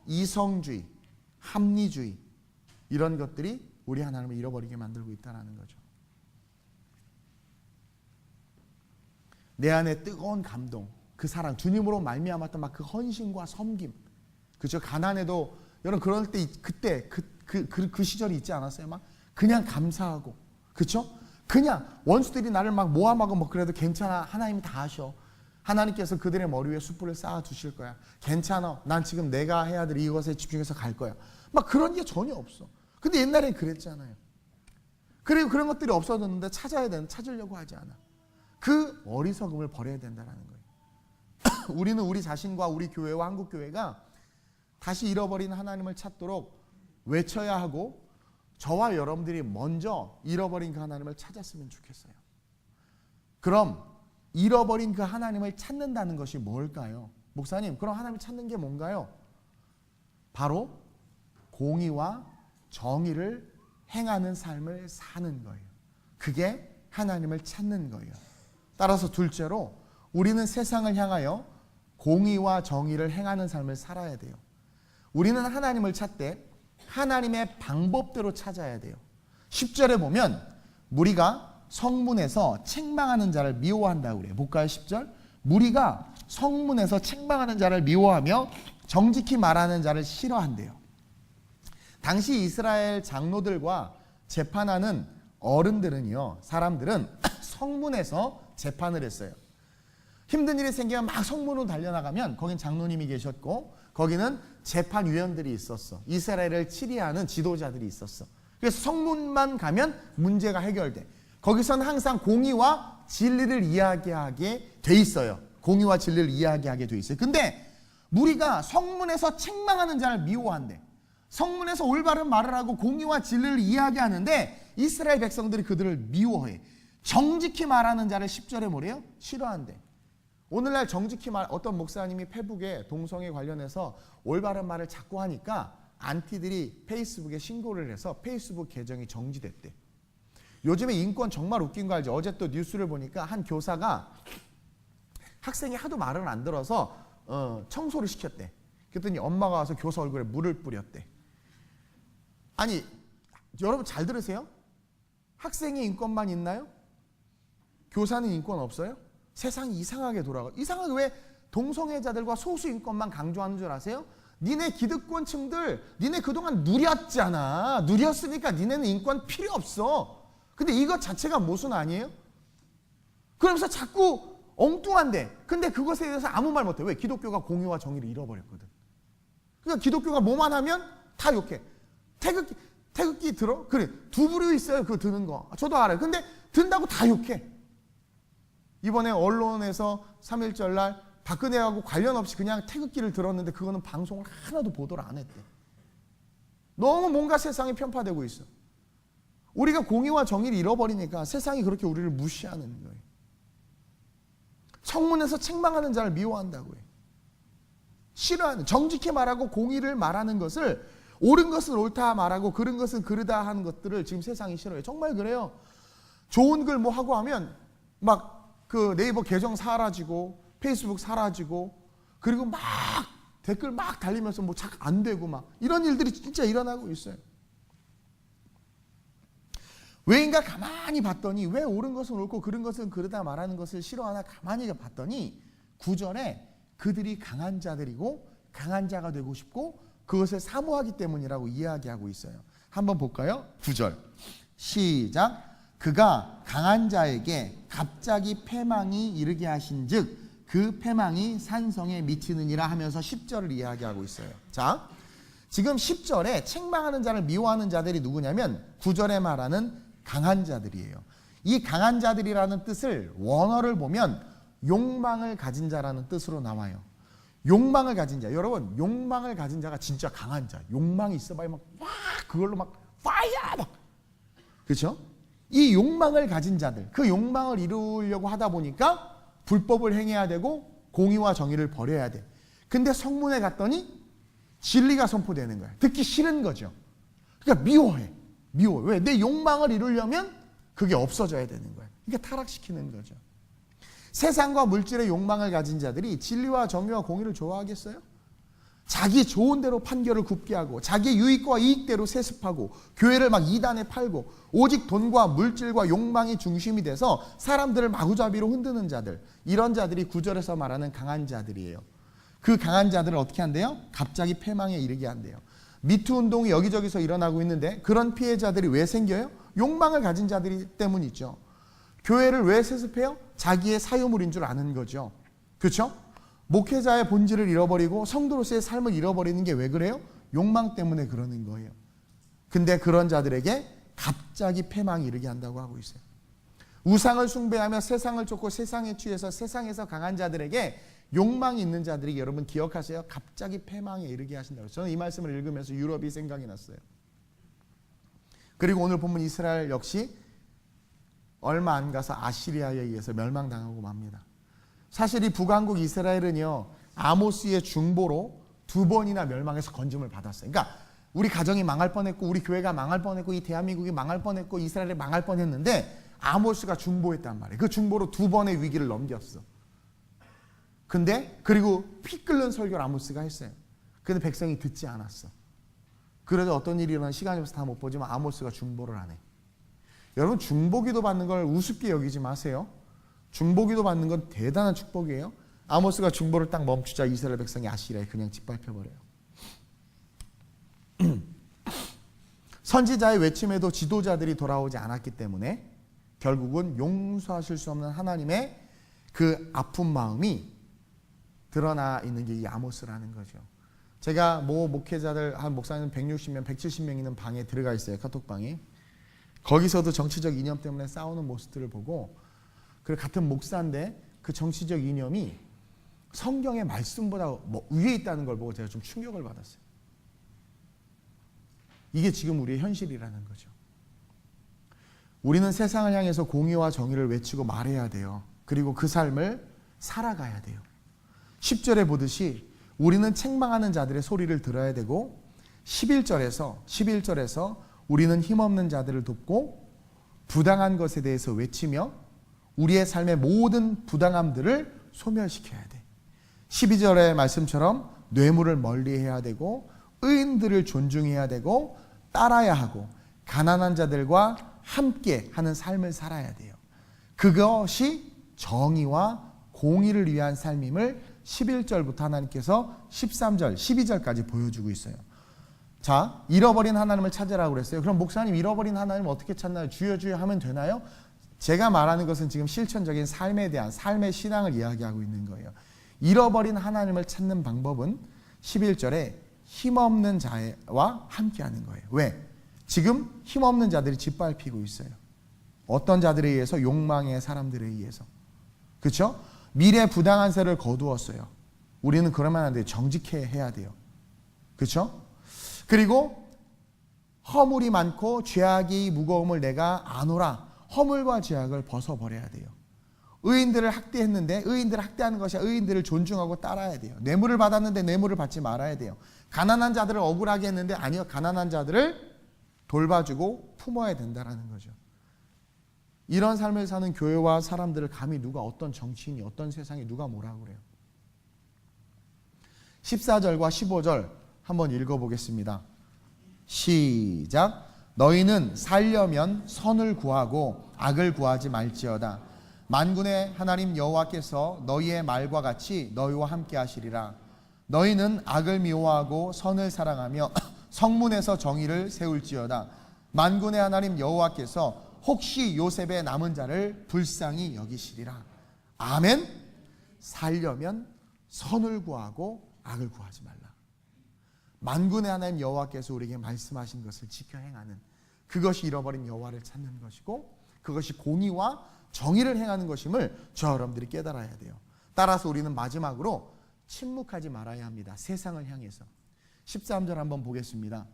이성주의, 합리주의 이런 것들이 우리 하나님을 잃어버리게 만들고 있다는 거죠. 내 안에 뜨거운 감동, 그 사랑, 주님으로 말미암았던 막 그 헌신과 섬김, 그죠? 가난해도 여러분 그럴 때 그때 그 시절이 있지 않았어요? 막 그냥 감사하고, 그렇죠? 그냥 원수들이 나를 막 모함하고 뭐 그래도 괜찮아. 하나님이 다 하셔. 하나님께서 그들의 머리 위에 숯불을 쌓아 두실 거야. 괜찮아. 난 지금 내가 해야 될 이것에 집중해서 갈 거야. 막 그런 게 전혀 없어. 근데 옛날엔 그랬잖아요. 그리고 그런 것들이 없어졌는데 찾으려고 하지 않아. 그 어리석음을 버려야 된다는 거예요. 우리는 우리 자신과 우리 교회와 한국 교회가 다시 잃어버린 하나님을 찾도록 외쳐야 하고 저와 여러분들이 먼저 잃어버린 그 하나님을 찾았으면 좋겠어요. 그럼 잃어버린 그 하나님을 찾는다는 것이 뭘까요? 목사님, 그럼 하나님을 찾는 게 뭔가요? 바로 공의와 정의를 행하는 삶을 사는 거예요. 그게 하나님을 찾는 거예요. 따라서 둘째로 우리는 세상을 향하여 공의와 정의를 행하는 삶을 살아야 돼요. 우리는 하나님을 찾되 하나님의 방법대로 찾아야 돼요. 10절에 보면 무리가 성문에서 책망하는 자를 미워한다고 그래요. 볼까요? 10절. 무리가 성문에서 책망하는 자를 미워하며 정직히 말하는 자를 싫어한대요. 당시 이스라엘 장로들과 재판하는 어른들은요, 사람들은 성문에서 재판을 했어요. 힘든 일이 생기면 막 성문으로 달려나가면 거긴 장로님이 계셨고 거기는 재판위원들이 있었어. 이스라엘을 치리하는 지도자들이 있었어. 그래서 성문만 가면 문제가 해결돼. 거기서는 항상 공의와 진리를 이야기하게 돼 있어요. 공의와 진리를 이야기하게 돼 있어요. 근데 무리가 성문에서 책망하는 자를 미워한대. 성문에서 올바른 말을 하고 공의와 진리를 이야기하는데 이스라엘 백성들이 그들을 미워해. 정직히 말하는 자를 10절에 뭐래요? 싫어한대. 오늘날 정직히 어떤 목사님이 페북에 동성애 관련해서 올바른 말을 자꾸 하니까 안티들이 페이스북에 신고를 해서 페이스북 계정이 정지됐대. 요즘에 인권 정말 웃긴 거 알죠? 어제 또 뉴스를 보니까 한 교사가 학생이 하도 말을 안 들어서 청소를 시켰대. 그랬더니 엄마가 와서 교사 얼굴에 물을 뿌렸대. 아니 여러분 잘 들으세요? 학생의 인권만 있나요? 교사는 인권 없어요? 세상이 이상하게 돌아가. 이상하게 왜 동성애자들과 소수 인권만 강조하는 줄 아세요? 니네 기득권층들, 니네 그동안 누렸잖아. 누렸으니까 니네는 인권 필요 없어. 근데 이것 자체가 모순 아니에요? 그러면서 자꾸 엉뚱한데, 근데 그것에 대해서 아무 말 못해. 왜? 기독교가 공의와 정의를 잃어버렸거든. 그러니까 기독교가 뭐만 하면 다 욕해. 태극기 들어? 그래, 두 부류 있어요. 그거 드는 거. 저도 알아요. 근데 든다고 다 욕해. 이번에 언론에서 3.1절 날 박근혜하고 관련 없이 그냥 태극기를 들었는데 그거는 방송을 하나도 보도를 안 했대. 너무 뭔가 세상이 편파되고 있어. 우리가 공의와 정의를 잃어버리니까 세상이 그렇게 우리를 무시하는 거예요. 청문회에서 책망하는 자를 미워한다고 해요. 싫어하는, 정직히 말하고 공의를 말하는 것을, 옳은 것은 옳다 말하고 그른 것은 그르다 하는 것들을 지금 세상이 싫어해요. 정말 그래요. 좋은 글 뭐 하고 하면 막 그 네이버 계정 사라지고 페이스북 사라지고 그리고 막 댓글 막 달리면서 뭐 잘 안 되고 막 이런 일들이 진짜 일어나고 있어요. 왜인가 가만히 봤더니 왜 옳은 것은 옳고 그른 것은 그르다 말하는 것을 싫어하나 가만히 봤더니 9절에 그들이 강한 자들이고 강한 자가 되고 싶고 그것을 사모하기 때문이라고 이야기하고 있어요. 한번 볼까요? 9절 시작. 그가 강한 자에게 갑자기 패망이 이르게 하신즉 그 패망이 산성에 미치느니라 하면서 10절을 이야기하고 있어요. 자, 지금 10절에 책망하는 자를 미워하는 자들이 누구냐면 9절에 말하는 강한 자들이에요. 이 강한 자들이라는 뜻을 원어를 보면 욕망을 가진 자라는 뜻으로 나와요. 욕망을 가진 자. 여러분, 욕망을 가진 자가 진짜 강한 자. 욕망이 있어봐야 막 그걸로 막 파이어 막. 그렇죠? 이 욕망을 가진 자들, 그 욕망을 이루려고 하다 보니까 불법을 행해야 되고 공의와 정의를 버려야 돼. 근데 성문에 갔더니 진리가 선포되는 거야. 듣기 싫은 거죠. 그러니까 미워해. 왜? 내 욕망을 이루려면 그게 없어져야 되는 거야. 그러니까 타락시키는 거죠. 세상과 물질의 욕망을 가진 자들이 진리와 정의와 공의를 좋아하겠어요? 자기 좋은 대로 판결을 굽게 하고 자기 유익과 이익대로 세습하고 교회를 막 이단에 팔고 오직 돈과 물질과 욕망이 중심이 돼서 사람들을 마구잡이로 흔드는 자들, 이런 자들이 9절에서 말하는 강한 자들이에요. 그 강한 자들을 어떻게 한대요? 갑자기 패망에 이르게 한대요. 미투 운동이 여기저기서 일어나고 있는데 그런 피해자들이 왜 생겨요? 욕망을 가진 자들이 때문이죠. 교회를 왜 세습해요? 자기의 사유물인 줄 아는 거죠. 그렇죠? 목회자의 본질을 잃어버리고 성도로서의 삶을 잃어버리는 게 왜 그래요? 욕망 때문에 그러는 거예요. 근데 그런 자들에게 갑자기 패망이 이르게 한다고 하고 있어요. 우상을 숭배하며 세상을 쫓고 세상에 취해서 세상에서 강한 자들에게 욕망이 있는 자들이, 여러분 기억하세요? 갑자기 패망에 이르게 하신다고. 저는 이 말씀을 읽으면서 유럽이 생각이 났어요. 그리고 오늘 본문 이스라엘 역시 얼마 안 가서 아시리아에 의해서 멸망당하고 맙니다. 사실 이 북왕국 이스라엘은요, 아모스의 중보로 2번이나 멸망해서 건짐을 받았어요. 그러니까 우리 가정이 망할 뻔했고 우리 교회가 망할 뻔했고 이 대한민국이 망할 뻔했고 이스라엘이 망할 뻔했는데 아모스가 중보했단 말이에요. 그 중보로 2번의 위기를 넘겼어. 근데 그리고 피 끓는 설교를 아모스가 했어요. 근데 백성이 듣지 않았어. 그래도 어떤 일이 일어나 시간이 없어서 다 못 보지만 아모스가 중보를 안 해. 여러분, 중보기도 받는 걸 우습게 여기지 마세요. 중보기도 받는 건 대단한 축복이에요. 아모스가 중보를 딱 멈추자 이스라엘 백성이 아시리아에 그냥 짓밟혀버려요. 선지자의 외침에도 지도자들이 돌아오지 않았기 때문에 결국은 용서하실 수 없는 하나님의 그 아픈 마음이 드러나 있는 게 이 아모스라는 거죠. 제가 목회자들 한 목사님 160명, 170명 있는 방에 들어가 있어요. 카톡방에. 거기서도 정치적 이념 때문에 싸우는 모습들을 보고, 그리고 같은 목사인데 그 정치적 이념이 성경의 말씀보다 위에 있다는 걸 보고 제가 좀 충격을 받았어요. 이게 지금 우리의 현실이라는 거죠. 우리는 세상을 향해서 공의와 정의를 외치고 말해야 돼요. 그리고 그 삶을 살아가야 돼요. 10절에 보듯이 우리는 책망하는 자들의 소리를 들어야 되고 11절에서 우리는 힘없는 자들을 돕고 부당한 것에 대해서 외치며 우리의 삶의 모든 부당함들을 소멸시켜야 돼. 12절의 말씀처럼 뇌물을 멀리해야 되고 의인들을 존중해야 되고 따라야 하고 가난한 자들과 함께 하는 삶을 살아야 돼요. 그것이 정의와 공의를 위한 삶임을 11절부터 하나님께서 13절, 12절까지 보여주고 있어요. 자, 잃어버린 하나님을 찾으라고 그랬어요. 그럼 목사님, 잃어버린 하나님을 어떻게 찾나요? 주여 주여 하면 되나요? 제가 말하는 것은 지금 실천적인 삶에 대한 삶의 신앙을 이야기하고 있는 거예요. 잃어버린 하나님을 찾는 방법은 11절에 힘없는 자와 함께하는 거예요. 왜? 지금 힘없는 자들이 짓밟히고 있어요. 어떤 자들에 의해서? 욕망의 사람들에 의해서. 그렇죠? 미래 부당한 세를 거두었어요. 우리는 그러면 안 돼요. 정직해야 돼요. 그렇죠? 그리고 허물이 많고 죄악이 무거움을 내가 아노라. 허물과 죄악을 벗어버려야 돼요. 의인들을 학대했는데 의인들을 학대하는 것이 아니라 의인들을 존중하고 따라야 돼요. 뇌물을 받았는데 뇌물을 받지 말아야 돼요. 가난한 자들을 억울하게 했는데 아니요, 가난한 자들을 돌봐주고 품어야 된다는 거죠. 이런 삶을 사는 교회와 사람들을 감히 누가, 어떤 정치인이, 어떤 세상이 누가 뭐라고 그래요. 14절과 15절 한번 읽어보겠습니다. 시작. 너희는 살려면 선을 구하고 악을 구하지 말지어다. 만군의 하나님 여호와께서 너희의 말과 같이 너희와 함께 하시리라. 너희는 악을 미워하고 선을 사랑하며 성문에서 정의를 세울지어다. 만군의 하나님 여호와께서 혹시 요셉의 남은 자를 불쌍히 여기시리라. 아멘. 살려면 선을 구하고 악을 구하지 말라. 만군의 하나님 여호와께서 우리에게 말씀하신 것을 지켜 행하는, 그것이 잃어버린 여호와를 찾는 것이고, 그것이 공의와 정의를 행하는 것임을 저 여러분들이 깨달아야 돼요. 따라서 우리는 마지막으로 침묵하지 말아야 합니다. 세상을 향해서. 13절 한번 보겠습니다.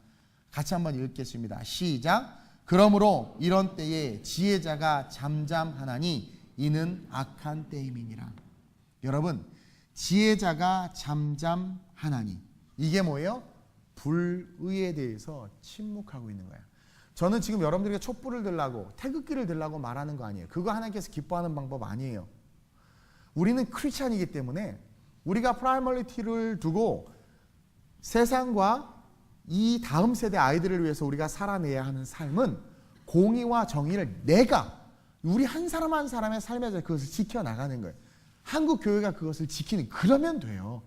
같이 한번 읽겠습니다. 시작. 그러므로 이런 때에 지혜자가 잠잠하나니 이는 악한 때임이니라. 여러분, 지혜자가 잠잠하나니, 이게 뭐예요? 불의에 대해서 침묵하고 있는 거예요. 저는 지금 여러분들에게 촛불을 들라고, 태극기를 들라고 말하는 거 아니에요. 그거 하나님께서 기뻐하는 방법 아니에요. 우리는 크리스찬이기 때문에 우리가 프라이머리티를 두고 세상과 이 다음 세대 아이들을 위해서 우리가 살아내야 하는 삶은 공의와 정의를 우리 한 사람 한 사람의 삶에서 그것을 지켜나가는 거예요. 한국 교회가 그것을 지키는, 그러면 돼요.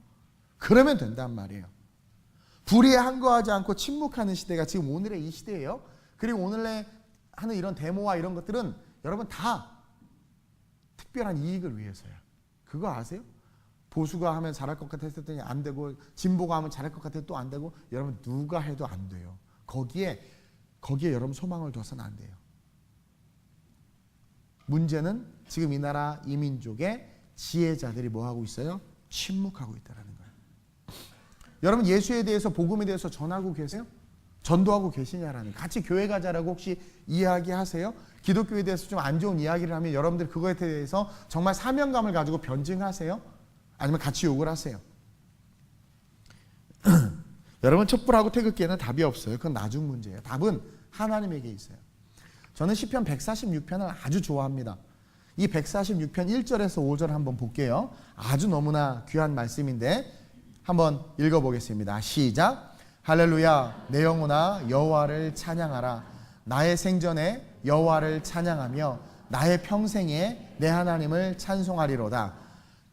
그러면 된단 말이에요. 불의에 항거하지 않고 침묵하는 시대가 지금 오늘의 이 시대예요. 그리고 오늘에 하는 이런 데모와 이런 것들은 여러분 다 특별한 이익을 위해서야. 그거 아세요? 보수가 하면 잘할 것 같았더니 안 되고, 진보가 하면 잘할 것 같아도 또 안 되고, 여러분 누가 해도 안 돼요. 거기에 여러분 소망을 둬서는 안 돼요. 문제는 지금 이 나라 이 민족의 지혜자들이 뭐 하고 있어요? 침묵하고 있다는 거예요. 여러분 예수에 대해서, 복음에 대해서 전하고 계세요? 전도하고 계시냐라는, 같이 교회 가자라고 혹시 이야기하세요? 기독교에 대해서 좀 안 좋은 이야기를 하면 여러분들 그거에 대해서 정말 사명감을 가지고 변증하세요? 아니면 같이 욕을 하세요? 여러분, 촛불하고 태극기에는 답이 없어요. 그건 나중 문제예요. 답은 하나님에게 있어요. 저는 시편 146편을 아주 좋아합니다. 이 146편 1절에서 5절 한번 볼게요. 아주 너무나 귀한 말씀인데 한번 읽어보겠습니다. 시작. 할렐루야. 내 영혼아 여호와를 찬양하라. 나의 생전에 여호와를 찬양하며 나의 평생에 내 하나님을 찬송하리로다.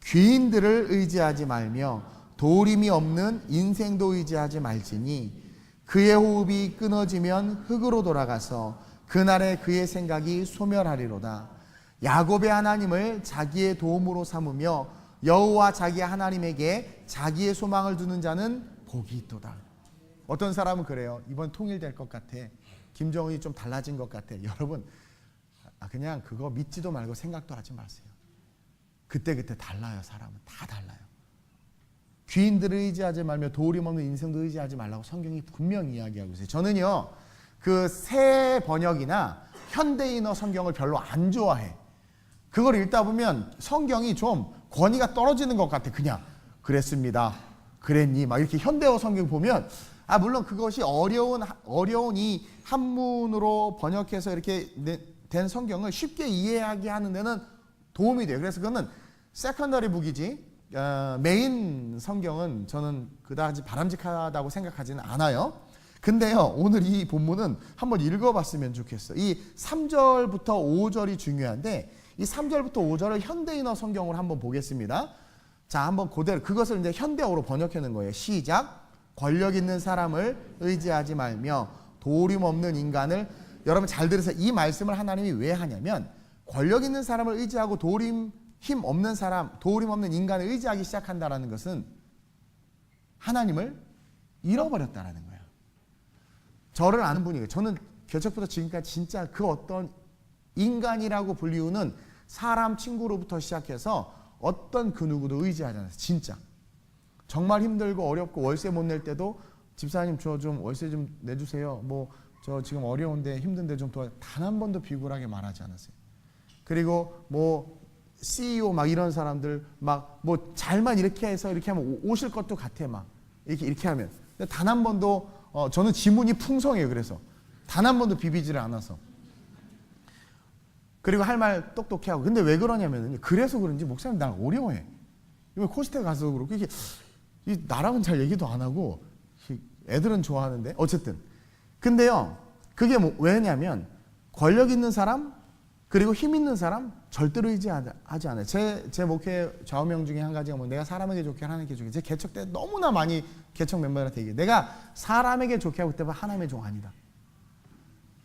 귀인들을 의지하지 말며 도림이 없는 인생도 의지하지 말지니 그의 호흡이 끊어지면 흙으로 돌아가서 그날에 그의 생각이 소멸하리로다. 야곱의 하나님을 자기의 도움으로 삼으며 여호와 자기 하나님에게 자기의 소망을 두는 자는 복이 있도다. 어떤 사람은 그래요. 이번 통일될 것 같아. 김정은이 좀 달라진 것 같아. 여러분, 그냥 그거 믿지도 말고 생각도 하지 마세요. 그때그때 달라요. 사람은 다 달라요. 귀인들을 의지하지 말며 도림 없는 인생도 의지하지 말라고 성경이 분명히 이야기하고 있어요. 저는요, 그 새 번역이나 현대인어 성경을 별로 안 좋아해. 그걸 읽다 보면 성경이 좀 권위가 떨어지는 것 같아. 그냥 그랬습니다, 그랬니, 막 이렇게 현대어 성경 보면, 물론 그것이 어려운 이 한문으로 번역해서 이렇게 된 성경을 쉽게 이해하게 하는 데는 도움이 돼요. 그래서 그거는 세컨더리 북이지, 메인 성경은 저는 그다지 바람직하다고 생각하지는 않아요. 근데요, 오늘 이 본문은 한번 읽어봤으면 좋겠어. 이 3절부터 5절이 중요한데, 이 3절부터 5절을 현대인어 성경으로 한번 보겠습니다. 자, 한번 그대로 그것을 이제 현대어로 번역해 놓은 거예요. 시작. 권력 있는 사람을 의지하지 말며 도림 없는 인간을, 여러분 잘 들으세요. 이 말씀을 하나님이 왜 하냐면 권력 있는 사람을 의지하고 힘 없는 사람, 도림 없는 인간을 의지하기 시작한다라는 것은 하나님을 잃어버렸다라는 거예요. 저를 아는 분이에요. 저는 개척부터 지금까지 진짜 그 어떤 인간이라고 불리우는 사람 친구로부터 시작해서 어떤 그 누구도 의지하지 않았어요. 진짜. 정말 힘들고 어렵고 월세 못 낼 때도 집사님 저 좀 월세 좀 내주세요. 뭐 저 지금 어려운데 힘든데 좀 도와. 단 한 번도 비굴하게 말하지 않았어요. 그리고 뭐 CEO 막 이런 사람들 막 뭐 잘만 이렇게 해서 이렇게 하면 오실 것도 같아 막 이렇게 하면. 단 한 번도 저는 지문이 풍성해요. 그래서 단 한 번도 비비지를 않아서. 그리고 할 말 똑똑해 하고. 근데 왜 그러냐면은 그래서 그런지 목사님 날 어려워해. 이거 코스트 가서 그렇고 이게 나랑은 잘 얘기도 안 하고 애들은 좋아하는데 어쨌든. 근데요 그게 왜냐면 권력 있는 사람 그리고 힘 있는 사람 절대로 의지하지 않아요. 제 목회 좌우명 중에 한 가지가 뭐 내가 사람에게 좋게 하나님께 좋게. 제 개척 때 너무나 많이 개척 멤버들한테 얘기해요. 내가 사람에게 좋게 하고 그때만 하나님의 종 아니다.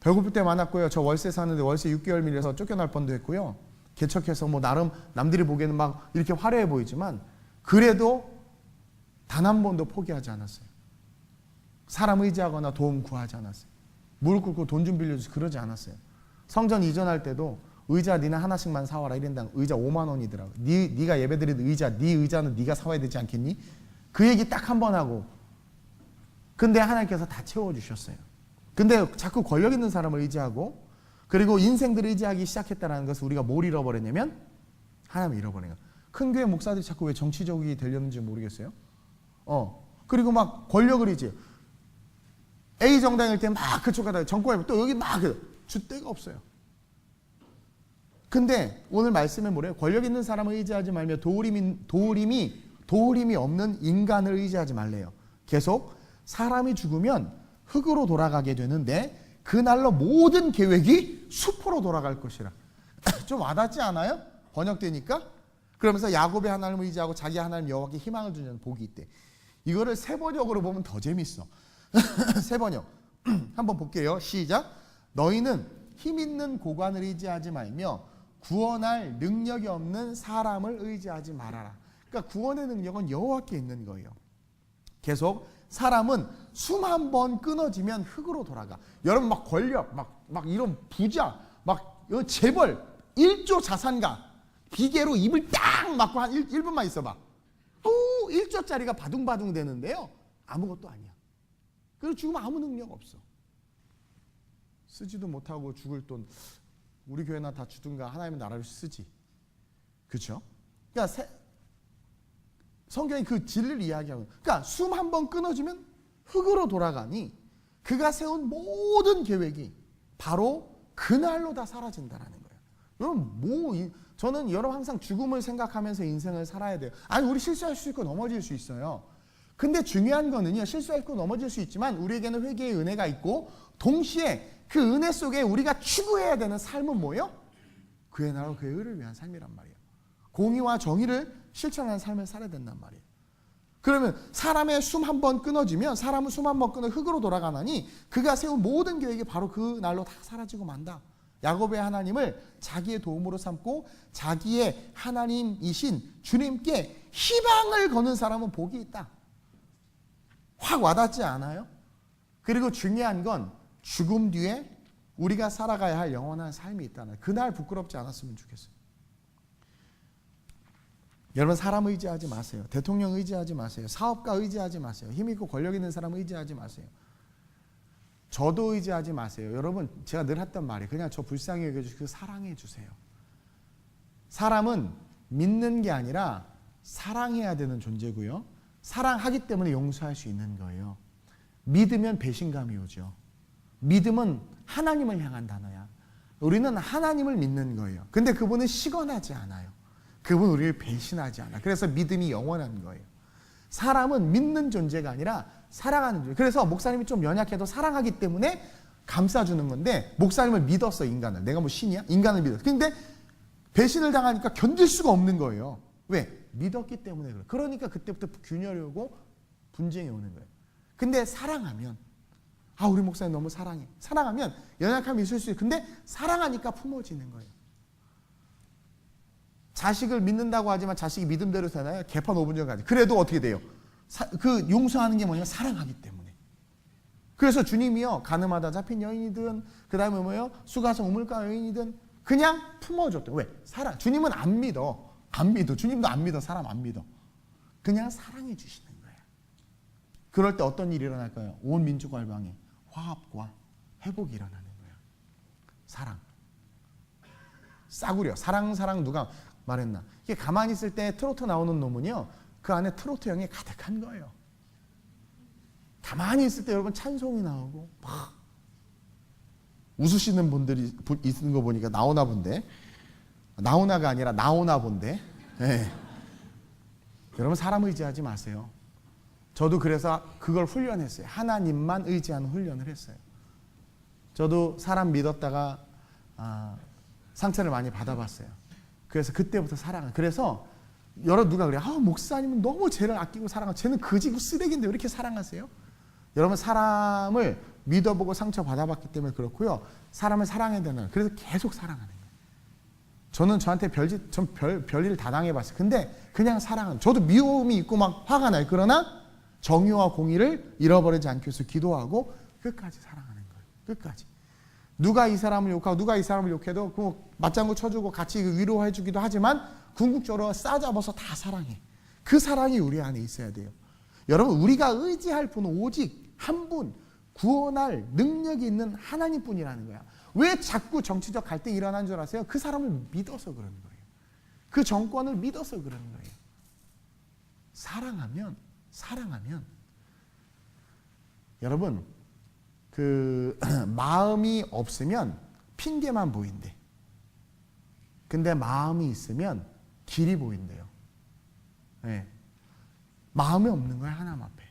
배고플 때 많았고요. 저 월세 사는데 월세 6개월 밀려서 쫓겨날 뻔도 했고요. 개척해서 뭐 나름 남들이 보기에는 막 이렇게 화려해 보이지만 그래도 단 한 번도 포기하지 않았어요. 사람 의지하거나 도움 구하지 않았어요. 무릎 꿇고 돈 좀 빌려주지 그러지 않았어요. 성전 이전할 때도 의자 니는 하나씩만 사와라 이랬는데 의자 5만 원이더라고. 네가 예배드리는 의자, 네 의자는 네가 사와야 되지 않겠니? 그 얘기 딱 한 번 하고. 근데 하나님께서 다 채워주셨어요. 근데 자꾸 권력 있는 사람을 의지하고 그리고 인생들을 의지하기 시작했다는 것을 우리가 뭘 잃어버렸냐면 하나님을 잃어버린 거예요. 큰 교회 목사들이 자꾸 왜 정치적이 되려는지 모르겠어요. 그리고 막 권력을 의지해요. A 정당일 때 막 그쪽 가다가 정권에 또 여기 막 줄 데가 없어요. 근데 오늘 말씀에 뭐래요? 권력 있는 사람을 의지하지 말며 도우림이 없는 인간을 의지하지 말래요. 계속 사람이 죽으면 흙으로 돌아가게 되는데 그날로 모든 계획이 수포로 돌아갈 것이라. 좀 와닿지 않아요? 번역되니까? 그러면서 야곱의 하나님을 의지하고 자기 하나님 여호와께 희망을 주는 복이 있대. 이거를 세 번역으로 보면 더 재밌어. 세 번역 한번 볼게요. 시작. 너희는 힘 있는 고관을 의지하지 말며 구원할 능력이 없는 사람을 의지하지 말아라. 그러니까 구원의 능력은 여호와께 있는 거예요. 계속 사람은 숨 한 번 끊어지면 흙으로 돌아가. 여러분 막 권력, 막 이런 부자, 막 재벌, 1조 자산가 비계로 입을 딱 막고 한 1분만 있어봐. 또 1조짜리가 바둥바둥 되는데요. 아무것도 아니야. 그리고 죽으면 아무 능력 없어. 쓰지도 못하고 죽을 돈 우리 교회나 다 주든가 하나님의 나라를 쓰지. 그렇죠? 그러니까 성경이 그 진리를 이야기하고 그러니까 숨 한 번 끊어지면 흙으로 돌아가니 그가 세운 모든 계획이 바로 그날로 다 사라진다라는 거예요. 여러분 저는 여러분 항상 죽음을 생각하면서 인생을 살아야 돼요. 아니 우리 실수할 수 있고 넘어질 수 있어요. 근데 중요한 거는요. 실수했고 넘어질 수 있지만 우리에게는 회개의 은혜가 있고 동시에 그 은혜 속에 우리가 추구해야 되는 삶은 뭐예요? 그의 나라와 그의 의를 위한 삶이란 말이에요. 공의와 정의를 실천하는 삶을 살아야 된단 말이에요. 그러면 사람의 숨 한 번 끊어지면 사람은 숨 한 번 끊어 흙으로 돌아가나니 그가 세운 모든 계획이 바로 그 날로 다 사라지고 만다. 야곱의 하나님을 자기의 도움으로 삼고 자기의 하나님이신 주님께 희망을 거는 사람은 복이 있다. 확 와닿지 않아요? 그리고 중요한 건 죽음 뒤에 우리가 살아가야 할 영원한 삶이 있다는 그날 부끄럽지 않았으면 좋겠어요. 여러분 사람 의지하지 마세요. 대통령 의지하지 마세요. 사업가 의지하지 마세요. 힘 있고 권력 있는 사람 의지하지 마세요. 저도 의지하지 마세요. 여러분 제가 늘 했던 말이 그냥 저 불쌍히 여겨주시고 사랑해 주세요. 사람은 믿는 게 아니라 사랑해야 되는 존재고요. 사랑하기 때문에 용서할 수 있는 거예요. 믿으면 배신감이 오죠. 믿음은 하나님을 향한 단어야. 우리는 하나님을 믿는 거예요. 근데 그분은 시건하지 않아요. 그분 우리를 배신하지 않아. 그래서 믿음이 영원한 거예요. 사람은 믿는 존재가 아니라 사랑하는 존재. 그래서 목사님이 좀 연약해도 사랑하기 때문에 감싸주는 건데 목사님을 믿었어 인간을. 내가 뭐 신이야? 인간을 믿었어. 근데 배신을 당하니까 견딜 수가 없는 거예요. 왜? 믿었기 때문에 그래. 그러니까 그때부터 균열이 오고 분쟁이 오는 거예요. 근데 사랑하면, 우리 목사님 너무 사랑해. 사랑하면 연약함이 있을 수 있어요. 근데 사랑하니까 품어지는 거예요. 자식을 믿는다고 하지만 자식이 믿음대로 되나요? 개판 5분 전까지. 그래도 어떻게 돼요? 그 용서하는 게 뭐냐면 사랑하기 때문에. 그래서 주님이요, 가늠하다 잡힌 여인이든 그 다음에 뭐예요? 수가성 우물가 여인이든 그냥 품어줬대. 왜? 사랑. 주님은 안 믿어. 주님도 안 믿어. 사람 안 믿어. 그냥 사랑해 주시는 거예요. 그럴 때 어떤 일이 일어날까요? 온 민족 갈망에 화합과 회복이 일어나는 거예요. 사랑. 싸구려. 사랑 누가 말했나? 이게 가만히 있을 때 트로트 나오는 놈은요, 그 안에 트로트 형이 가득한 거예요. 가만히 있을 때 여러분 찬송이 나오고 막 웃으시는 분들이 있는 거 보니까 나오나 본데, 나오나가 아니라 나오나 본데. 네. 여러분 사람 의지하지 마세요. 저도 그래서 그걸 훈련했어요. 하나님만 의지하는 훈련을 했어요. 저도 사람 믿었다가 상처를 많이 받아봤어요. 그래서 그때부터 사랑을. 그래서 누가 그래요. 목사님은 너무 쟤를 아끼고 사랑하고, 쟤는 거지고 쓰레기인데 왜 이렇게 사랑하세요? 여러분 사람을 믿어보고 상처 받아봤기 때문에 그렇고요. 사람을 사랑해야 되는. 그래서 계속 사랑하는 거예요. 저는 저한테 별일 다 당해봤어요. 근데 그냥 사랑은. 저도 미움이 있고 막 화가 나요. 그러나 정의와 공의를 잃어버리지 않기 위해서 기도하고 끝까지 사랑하는 거예요. 끝까지. 누가 이 사람을 욕하고 누가 이 사람을 욕해도 그 맞장구 쳐주고 같이 위로해주기도 하지만 궁극적으로 싸잡아서 다 사랑해. 그 사랑이 우리 안에 있어야 돼요. 여러분 우리가 의지할 분은 오직 한 분, 구원할 능력이 있는 하나님뿐이라는 거야. 왜 자꾸 정치적 갈등이 일어난 줄 아세요? 그 사람을 믿어서 그러는 거예요. 그 정권을 믿어서 그러는 거예요. 사랑하면 여러분 그 마음이 없으면 핑계만 보인대. 근데 마음이 있으면 길이 보인대요. 네. 마음이 없는 거야 하나님 앞에.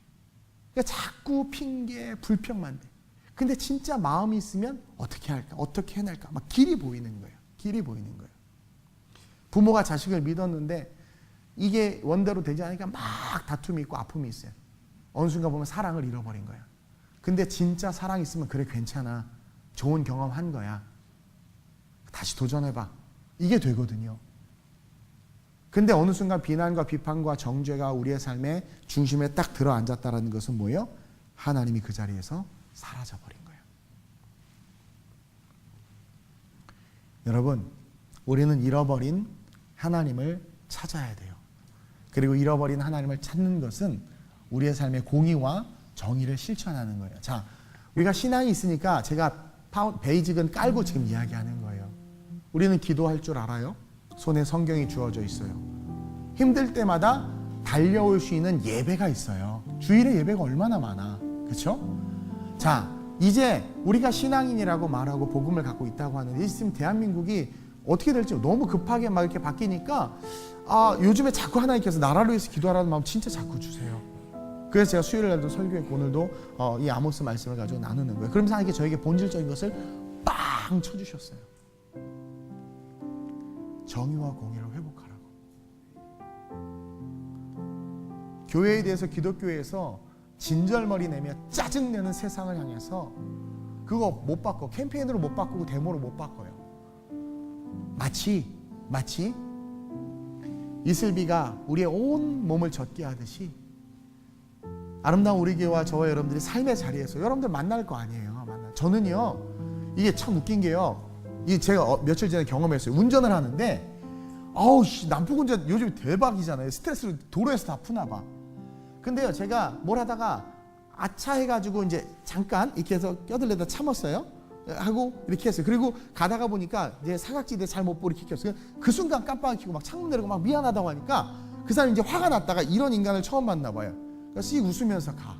그러니까 자꾸 핑계, 불평만 돼. 근데 진짜 마음이 있으면 어떻게 할까? 어떻게 해낼까? 막 길이 보이는 거예요. 길이 보이는 거예요. 부모가 자식을 믿었는데 이게 원대로 되지 않으니까 막 다툼이 있고 아픔이 있어요. 어느 순간 보면 사랑을 잃어버린 거야. 근데 진짜 사랑 있으면 그래 괜찮아. 좋은 경험 한 거야. 다시 도전해봐. 이게 되거든요. 근데 어느 순간 비난과 비판과 정죄가 우리의 삶의 중심에 딱 들어앉았다는 것은 뭐예요? 하나님이 그 자리에서 사라져버린 거예요. 여러분, 우리는 잃어버린 하나님을 찾아야 돼요. 그리고 잃어버린 하나님을 찾는 것은 우리의 삶의 공의와 정의를 실천하는 거예요. 자, 우리가 신앙이 있으니까 제가 베이직은 깔고 지금 이야기하는 거예요. 우리는 기도할 줄 알아요? 손에 성경이 주어져 있어요. 힘들 때마다 달려올 수 있는 예배가 있어요. 주일에 예배가 얼마나 많아. 그렇죠? 자, 이제 우리가 신앙인이라고 말하고 복음을 갖고 있다고 하는데 지금 대한민국이 어떻게 될지 너무 급하게 막 이렇게 바뀌니까 요즘에 자꾸 하나님께서 나라를 위해서 기도하라는 마음 진짜 자꾸 주세요. 그래서 제가 수요일 날도 설교했고 오늘도 이 아모스 말씀을 가지고 나누는 거예요. 그러면서 하나님께 저에게 본질적인 것을 빵 쳐주셨어요. 정의와 공의를 회복하라고. 교회에 대해서 기독교에서 진절머리 내며 짜증내는 세상을 향해서 그거 못 바꿔. 캠페인으로 못 바꾸고 데모로 못 바꿔요. 마치 이슬비가 우리의 온 몸을 젖게 하듯이 아름다운 우리 교회와 저와 여러분들이 삶의 자리에서 여러분들 만날 거 아니에요. 저는요 이게 참 웃긴 게요. 이 제가 며칠 전에 경험했어요. 운전을 하는데 남북운전 요즘 대박이잖아요. 스트레스를 도로에서 다 푸나 봐. 근데요 제가 뭘 하다가 아차 해가지고 이제 잠깐 이렇게 해서 껴들려다 참았어요. 하고 이렇게 했어요. 그리고 가다가 보니까 이제 사각지대 잘 못 보고 이렇게 켰어요. 그 순간 깜빡이 켜고 막 창문 내리고 막 미안하다고 하니까 그 사람이 이제 화가 났다가 이런 인간을 처음 만나 봐요. 그러니까 씩 웃으면서 가.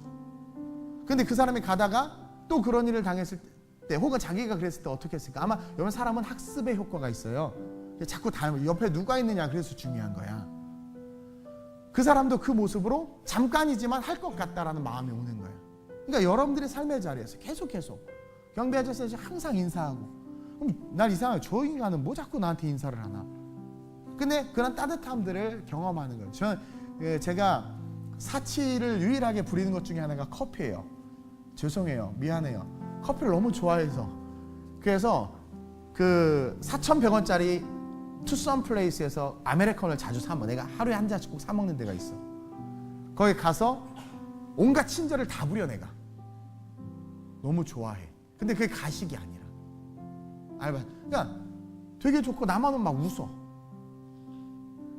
근데 그 사람이 가다가 또 그런 일을 당했을 때 혹은 자기가 그랬을 때 어떻게 했을까? 아마 여러분 사람은 학습의 효과가 있어요. 자꾸 닮아. 옆에 누가 있느냐 그래서 중요한 거야. 그 사람도 그 모습으로 잠깐이지만 할 것 같다라는 마음이 오는 거예요. 그러니까 여러분들의 삶의 자리에서 계속 경비 아저씨 항상 인사하고 그럼 난 이상해요. 저 인간은 뭐 자꾸 나한테 인사를 하나? 근데 그런 따뜻함들을 경험하는 거예요. 제가 사치를 유일하게 부리는 것 중에 하나가 커피예요. 죄송해요. 미안해요. 커피를 너무 좋아해서. 그래서 그 4,100원짜리 투썸 플레이스에서 아메리카노를 자주 사 먹어. 내가 하루에 한 잔씩 꼭 사 먹는 데가 있어. 거기 가서 온갖 친절을 다 부려 내가. 너무 좋아해. 근데 그게 가식이 아니라. 그러니까 되게 좋고 나만은 막 웃어.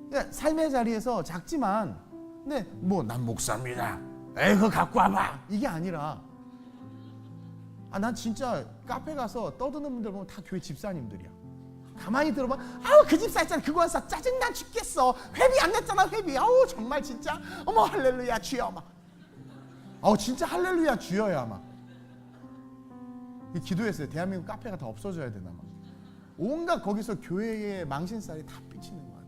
그러니까 삶의 자리에서 작지만 근데 뭐 난 목사입니다. 에이 그거 갖고 와봐. 이게 아니라 난 진짜 카페 가서 떠드는 분들 보면 다 교회 집사님들이야. 가만히 들어봐. 아우 그 집사 있잖아. 그거 사 짜증나 죽겠어. 회비 안 냈잖아 회비. 아우 정말 진짜 어머 할렐루야 주여 막. 아우 진짜 할렐루야 주여야 막. 기도했어요. 대한민국 카페가 다 없어져야 되나 막. 온갖 거기서 교회의 망신살이 다 삐치는 것 같아요.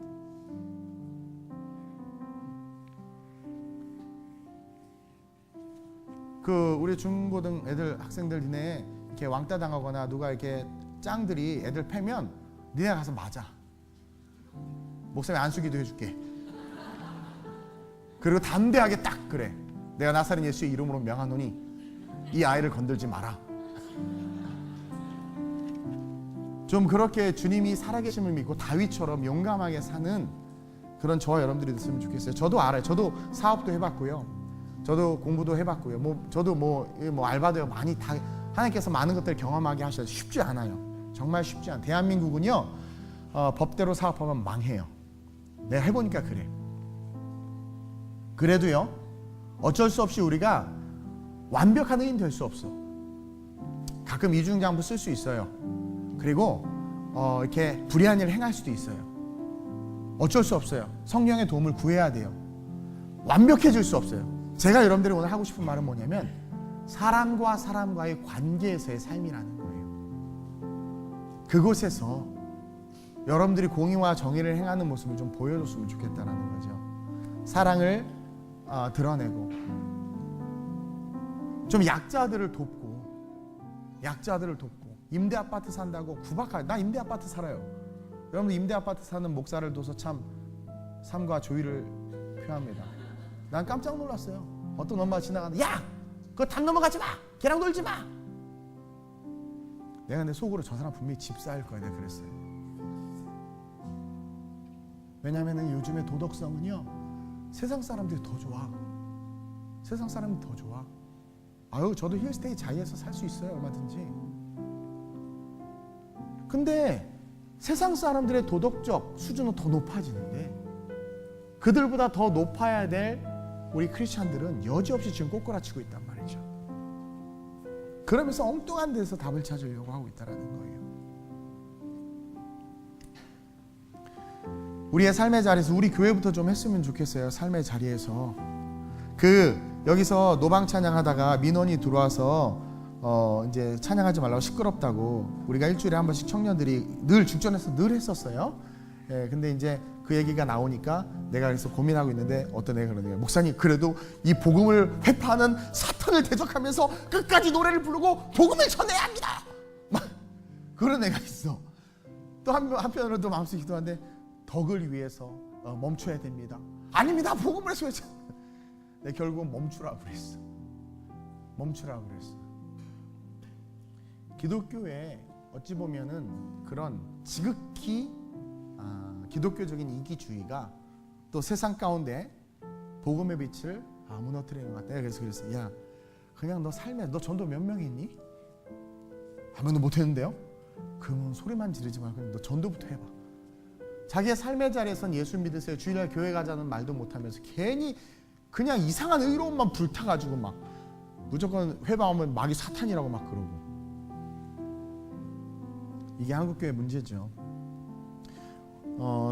그 우리 중고등 애들 학생들 니네 이렇게 왕따 당하거나 누가 이렇게 짱들이 애들 패면 니네 가서 맞아. 목사님 안수기도 해줄게. 그리고 담대하게 딱 그래. 내가 나사렛 예수의 이름으로 명하노니 이 아이를 건들지 마라. 좀 그렇게 주님이 살아계심을 믿고 다윗처럼 용감하게 사는 그런 저와 여러분들이 됐으면 좋겠어요. 저도 알아요. 저도 사업도 해봤고요. 저도 공부도 해봤고요. 저도 알바도 많이 다 하나님께서 많은 것들을 경험하게 하셔서 쉽지 않아요. 정말 쉽지 않아요. 대한민국은요 법대로 사업하면 망해요. 내가 해보니까 그래. 그래도요 어쩔 수 없이 우리가 완벽한 의인 될 수 없어. 가끔 이중장부 쓸 수 있어요. 그리고 이렇게 불의한 일을 행할 수도 있어요. 어쩔 수 없어요. 성령의 도움을 구해야 돼요. 완벽해질 수 없어요. 제가 여러분들이 오늘 하고 싶은 말은 뭐냐면 사람과 사람과의 관계에서의 삶이라는 거예요. 그곳에서 여러분들이 공의와 정의를 행하는 모습을 좀 보여줬으면 좋겠다는 거죠. 사랑을 드러내고 좀 약자들을 돕고 임대 아파트 산다고 구박하지. 나 임대 아파트 살아요. 여러분 임대 아파트 사는 목사를 둬서 참 삶과 조의를 표합니다. 난 깜짝 놀랐어요. 어떤 엄마가 지나가는데 야! 그거 담 넘어가지 마! 걔랑 놀지 마! 내가 내 속으로 저 사람 분명히 집사일 거야. 내가 그랬어요. 왜냐하면 요즘의 도덕성은요 세상 사람들이 더 좋아. 세상 사람이 더 좋아. 아유 저도 힐스테이 자이에서 살 수 있어요. 얼마든지. 근데 세상 사람들의 도덕적 수준은 더 높아지는데 그들보다 더 높아야 될 우리 크리스찬들은 여지없이 지금 꼬꾸라치고 있단 말이죠. 그러면서 엉뚱한 데서 답을 찾으려고 하고 있다는 거예요. 우리의 삶의 자리에서 우리 교회부터 좀 했으면 좋겠어요. 삶의 자리에서 여기서 노방 찬양하다가 민원이 들어와서 이제 찬양하지 말라고 시끄럽다고 우리가 일주일에 한 번씩 청년들이 늘 중전에서 늘 했었어요. 예, 근데 이제 그 얘기가 나오니까 내가 그래서 고민하고 있는데 어떤 애가 그러는 거예요. 목사님 그래도 이 복음을 회파하는 사탄을 대적하면서 끝까지 노래를 부르고 복음을 전해야 합니다. 막 그런 애가 있어. 또 한편으로 또 마음속에 기도하는데 덕을 위해서 멈춰야 됩니다. 아닙니다. 복음을 해서 결국은 멈추라고 그랬어. 기독교에 어찌 보면은 그런 지극히 기독교적인 이기주의가 또 세상 가운데 복음의 빛을 무너뜨리는 것 같아. 그래서 그랬어. 야, 그냥 너 삶에 너 전도 몇 명 했니? 아무도 못했는데요. 그러면 소리만 지르지 말고 너 전도부터 해봐. 자기의 삶의 자리에선 예수 믿으세요. 주일날 교회 가자는 말도 못하면서 괜히 그냥 이상한 의로움만 불타가지고 막 무조건 회방하면 마귀 사탄이라고 막 그러고. 이게 한국교회 문제죠.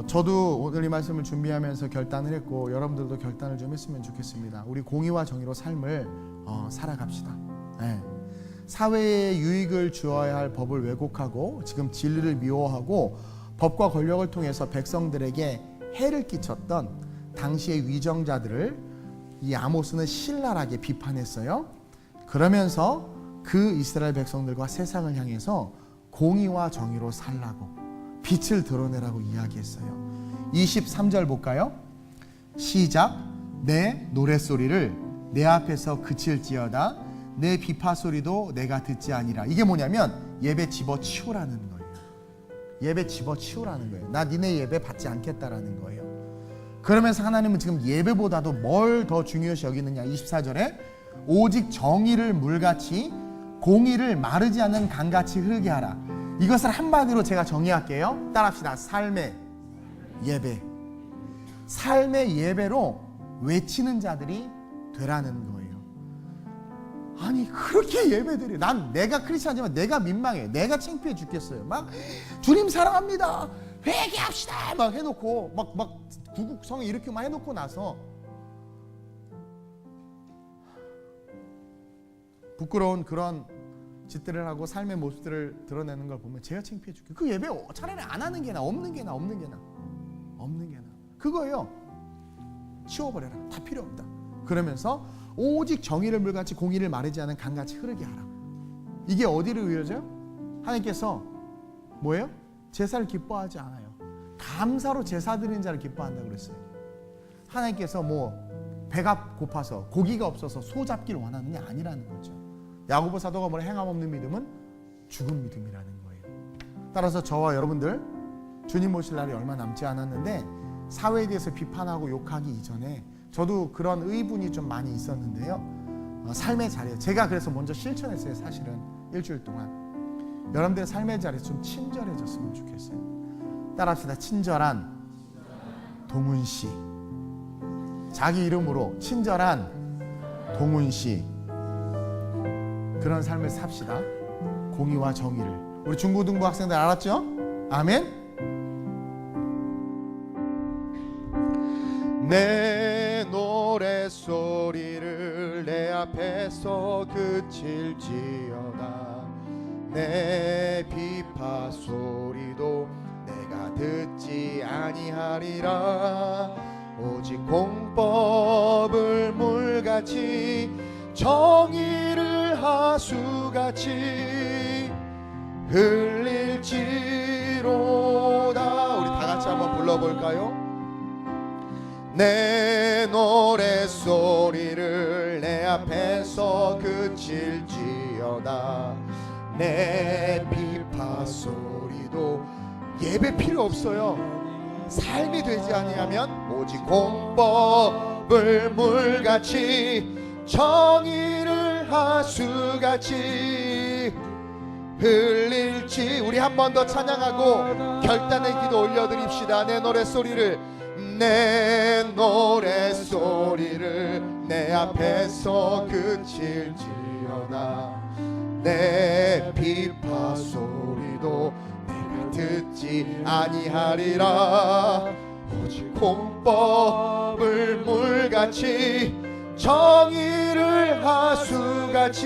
저도 오늘 이 말씀을 준비하면서 결단을 했고 여러분들도 결단을 좀 했으면 좋겠습니다. 우리 공의와 정의로 삶을 살아갑시다. 네. 사회에 유익을 주어야 할 법을 왜곡하고 지금 진리를 미워하고 법과 권력을 통해서 백성들에게 해를 끼쳤던 당시의 위정자들을 이 아모스는 신랄하게 비판했어요. 그러면서 그 이스라엘 백성들과 세상을 향해서 공의와 정의로 살라고 빛을 드러내라고 이야기했어요. 23절 볼까요? 시작. 내 노랫소리를 내 앞에서 그칠지어다. 내 비파소리도 내가 듣지 아니라. 이게 뭐냐면 예배 집어치우라는 거예요. 예배 집어치우라는 거예요. 나 니네 예배 받지 않겠다라는 거예요. 그러면서 하나님은 지금 예배보다도 뭘 더 중요시 여기느냐. 24절에 오직 정의를 물같이 공의를 마르지 않는 강같이 흐르게 하라. 이것을 한마디로 제가 정의할게요. 따라합시다. 삶의 예배. 삶의 예배로 외치는 자들이 되라는 거예요. 아니 그렇게 예배드려. 난 내가 크리스찬이지만 내가 민망해. 내가 창피해 죽겠어요. 막 주님 사랑합니다. 회개합시다. 막 해놓고 막 구국성에 이렇게만 해놓고 나서 부끄러운 그런 짓들을 하고 삶의 모습들을 드러내는 걸 보면 제가 창피해 죽겠어요. 그 예배 차라리 안 하는 게 나. 없는 게 나. 그거예요. 치워버려라. 다 필요 없다. 그러면서 오직 정의를 물같이 공의를 마르지 않은 강같이 흐르게 하라. 이게 어디를 의여져요? 하나님께서 뭐예요? 제사를 기뻐하지 않아요. 감사로 제사 드리는 자를 기뻐한다고 그랬어요. 하나님께서 뭐 배가 고파서 고기가 없어서 소 잡기를 원하는 게 아니라는 거죠. 야고보 사도가 뭐래? 행함 없는 믿음은 죽은 믿음이라는 거예요. 따라서 저와 여러분들 주님 모실 날이 얼마 남지 않았는데 사회에 대해서 비판하고 욕하기 이전에 저도 그런 의분이 좀 많이 있었는데요. 삶의 자리에 제가 그래서 먼저 실천했어요. 사실은 일주일 동안 여러분들의 삶의 자리에 좀 친절해졌으면 좋겠어요. 따라합시다. 친절한 동훈씨. 자기 이름으로 친절한 동훈씨. 그런 삶을 삽시다. 공의와 정의를. 우리 중고등부 학생들 알았죠? 아멘. 내 노랫소리를 내 앞에서 그칠지어다. 내 비파소리도 내가 듣지 아니하리라. 오직 공법을 물같이 정의를 하수같이 흘릴지로다. 우리 다 같이 한번 불러볼까요? 내 노랫소리를 내 앞에서 그칠지어다. 내 비파소리도 예배 필요 없어요. 삶이 되지 아니하면 오직 공법을 물같이 정의를 하수같이 흘릴지. 우리 한 번 더 찬양하고 결단의 기도 올려드립시다. 내 노랫소리를 내 앞에서 그칠지어다. 내 비파소리도 내가 듣지 아니하리라. 오직 공법을 물같이 정의를 하수같이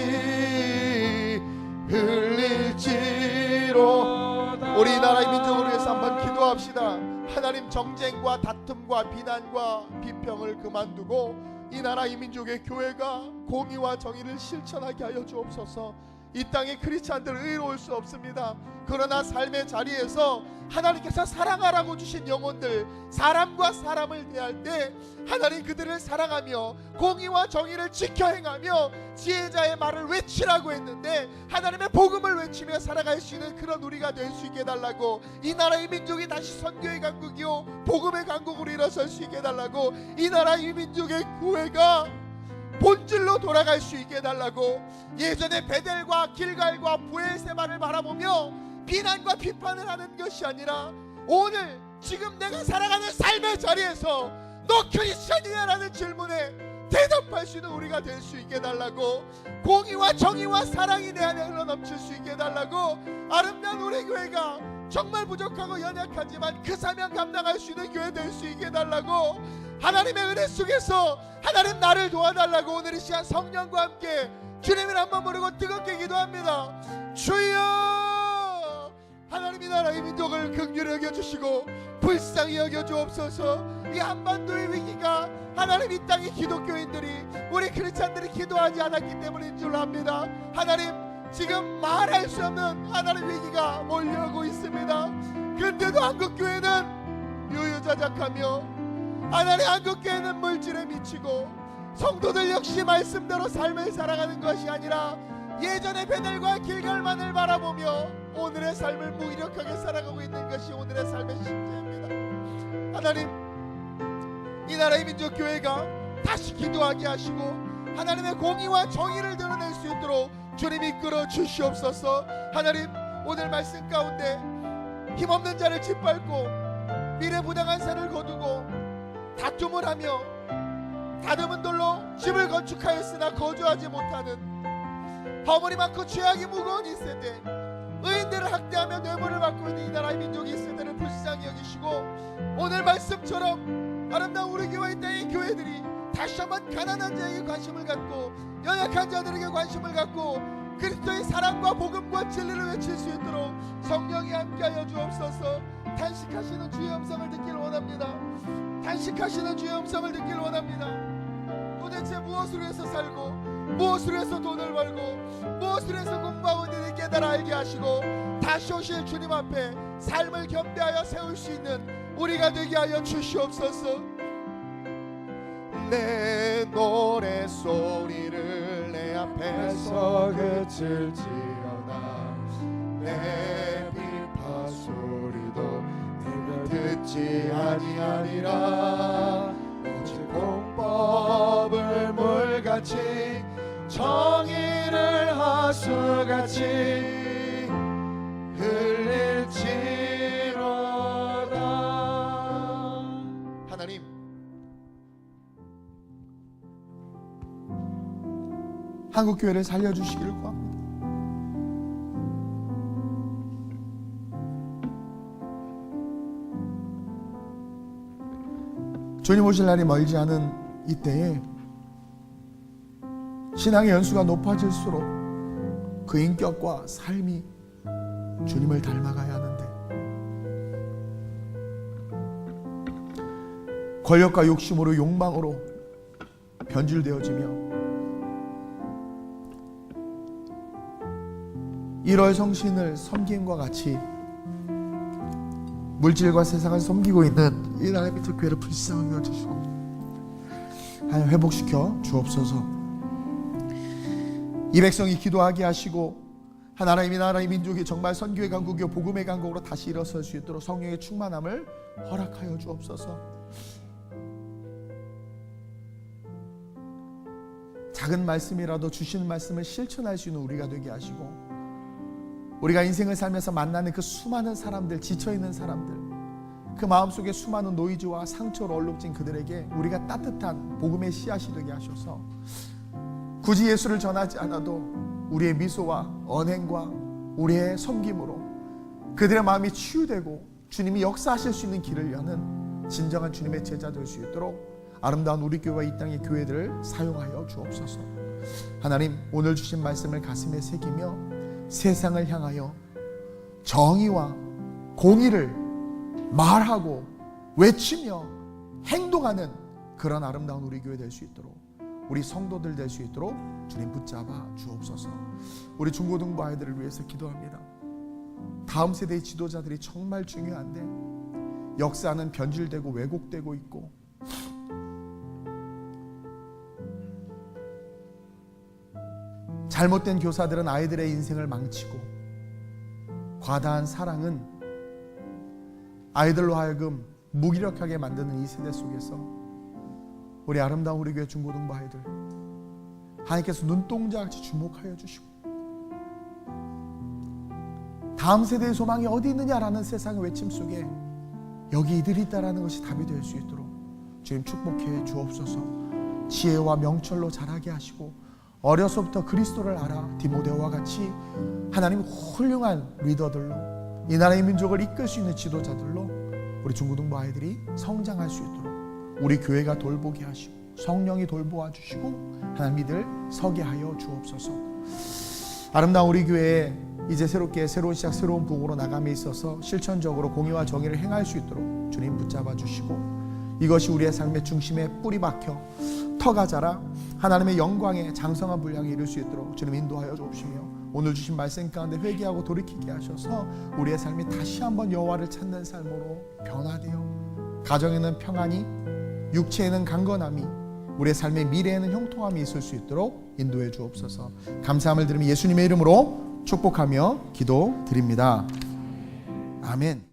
흘릴지로. 우리나라의 민족을 위해서 한번 기도합시다. 하나님, 정쟁과 다툼과 비난과 비평을 그만두고 이 나라 이 민족의 교회가 공의와 정의를 실천하게 하여 주옵소서. 이 땅에 크리스찬들은 의로울 수 없습니다. 그러나 삶의 자리에서 하나님께서 사랑하라고 주신 영혼들, 사람과 사람을 대할 때 하나님 그들을 사랑하며 공의와 정의를 지켜 행하며 지혜자의 말을 외치라고 했는데 하나님의 복음을 외치며 살아갈 수 있는 그런 우리가 될 수 있게 해달라고, 이 나라의 민족이 다시 선교의 강국이요 복음의 강국으로 일어설 수 있게 해달라고, 이 나라 이 민족의 교회가 본질로 돌아갈 수 있게 해달라고, 예전에 베델과 길갈과 부엘세바를 바라보며 비난과 비판을 하는 것이 아니라 오늘 지금 내가 살아가는 삶의 자리에서 너 크리스찬이냐라는 질문에 대답할 수 있는 우리가 될 수 있게 해달라고, 공의와 정의와 사랑이 내 안에 흘러넘칠 수 있게 해달라고, 아름다운 우리 교회가 정말 부족하고 연약하지만 그 사명 감당할 수 있는 교회 될 수 있게 해달라고, 하나님의 은혜 속에서 하나님 나를 도와달라고 오늘 이 시간 성령과 함께 주님을 한번 부르고 뜨겁게 기도합니다. 주여, 하나님 이 나라의 민족을 긍휼히 여겨주시고 불쌍히 여겨주옵소서. 이 한반도의 위기가 하나님 이 땅의 기독교인들이, 우리 크리스찬들이 기도하지 않았기 때문인 줄 압니다. 하나님, 지금 말할 수 없는 하나님 위기가 몰려오고 있습니다. 근데도 한국교회는 유유자적하며 하나님 한국교회는 물질에 미치고 성도들 역시 말씀대로 삶을 살아가는 것이 아니라 예전의 배들과 길갈만을 바라보며 오늘의 삶을 무기력하게 살아가고 있는 것이 오늘의 삶의 실제입니다. 하나님, 이 나라의 민족교회가 다시 기도하게 하시고 하나님의 공의와 정의를 드러낼 수 있도록 주님 이끌어 주시옵소서. 하나님, 오늘 말씀 가운데 힘없는 자를 짓밟고 미래부당한 산을 거두고 다툼을 하며 다듬은 돌로 집을 건축하였으나 거주하지 못하는 허물이 많고 죄악이 무거운 이 세대, 의인들을 학대하며 뇌물을 받고 있는 이 나라의 민족이 이 세대를 불쌍히 여기시고 오늘 말씀처럼 아름다운 우리 교회 땅의 교회들이 다시 한번 가난한 자에게 관심을 갖고 연약한 자들에게 관심을 갖고 그리스도의 사랑과 복음과 진리를 외칠 수 있도록 성령이 함께하여 주옵소서. 단식하시는 주의 음성을 듣기를 원합니다. 단식하시는 주의 음성을 듣기를 원합니다. 도대체 무엇으로 해서 살고 무엇으로 해서 돈을 벌고 무엇으로 해서 공부하고 있는지 깨달아 알게 하시고 다시 오실 주님 앞에 삶을 겸비하여 세울 수 있는 우리가 되게 하여 주시옵소서. 내 노래소리를 내 앞에서 그칠지어다 내 비파소리도 내가 듣지 아니하리라. 오직 공법을 물같이 정의를 하수같이 흘릴지로다. 하나님, 한국교회를 살려주시기를 구합니다. 주님 오실 날이 멀지 않은 이때에 신앙의 연수가 높아질수록 그 인격과 삶이 주님을 닮아가야 하는데 권력과 욕심으로 욕망으로 변질되어지며 1월 성신을 섬김과 같이 물질과 세상을 섬기고 있는 이 나라의 민족교회를 불쌍히 여주시고 회복시켜 주옵소서. 이 백성이 기도하게 하시고 하나님, 이 나라의 민족이 정말 선교의 강국이요 복음의 강국으로 다시 일어설 수 있도록 성령의 충만함을 허락하여 주옵소서. 작은 말씀이라도 주시는 말씀을 실천할 수 있는 우리가 되게 하시고 우리가 인생을 살면서 만나는 그 수많은 사람들, 지쳐있는 사람들, 그 마음속에 수많은 노이즈와 상처로 얼룩진 그들에게 우리가 따뜻한 복음의 씨앗이 되게 하셔서 굳이 예수를 전하지 않아도 우리의 미소와 언행과 우리의 섬김으로 그들의 마음이 치유되고 주님이 역사하실 수 있는 길을 여는 진정한 주님의 제자 될 수 있도록 아름다운 우리 교회와 이 땅의 교회들을 사용하여 주옵소서. 하나님, 오늘 주신 말씀을 가슴에 새기며 세상을 향하여 정의와 공의를 말하고 외치며 행동하는 그런 아름다운 우리 교회 될 수 있도록 우리 성도들 될 수 있도록 주님 붙잡아 주옵소서. 우리 중고등부 아이들을 위해서 기도합니다. 다음 세대의 지도자들이 정말 중요한데 역사는 변질되고 왜곡되고 있고 잘못된 교사들은 아이들의 인생을 망치고 과다한 사랑은 아이들로 하여금 무기력하게 만드는 이 세대 속에서 우리 아름다운 우리 교회 중고등부 아이들 하나님께서 눈동자같이 주목하여 주시고 다음 세대의 소망이 어디 있느냐라는 세상의 외침 속에 여기 이들이 있다라는 것이 답이 될 수 있도록 주님 축복해 주옵소서. 지혜와 명철로 자라게 하시고 어려서부터 그리스도를 알아 디모데와 같이 하나님 훌륭한 리더들로 이 나라의 민족을 이끌 수 있는 지도자들로 우리 중고등부 아이들이 성장할 수 있도록 우리 교회가 돌보게 하시고 성령이 돌보아 주시고 하나님 이들 서게 하여 주옵소서. 아름다운 우리 교회에 이제 새롭게 새로운 시작 새로운 부흥으로 나감에 있어서 실천적으로 공의와 정의를 행할 수 있도록 주님 붙잡아 주시고 이것이 우리의 삶의 중심에 뿌리 박혀 터가 자라 하나님의 영광에 장성한 분량에 이룰 수 있도록 주님 인도하여 주옵시며 오늘 주신 말씀 가운데 회개하고 돌이키게 하셔서 우리의 삶이 다시 한번 여호와를 찾는 삶으로 변화되어 가정에는 평안이, 육체에는 강건함이, 우리의 삶의 미래에는 형통함이 있을 수 있도록 인도해 주옵소서. 감사함을 드리며 예수님의 이름으로 축복하며 기도드립니다. 아멘.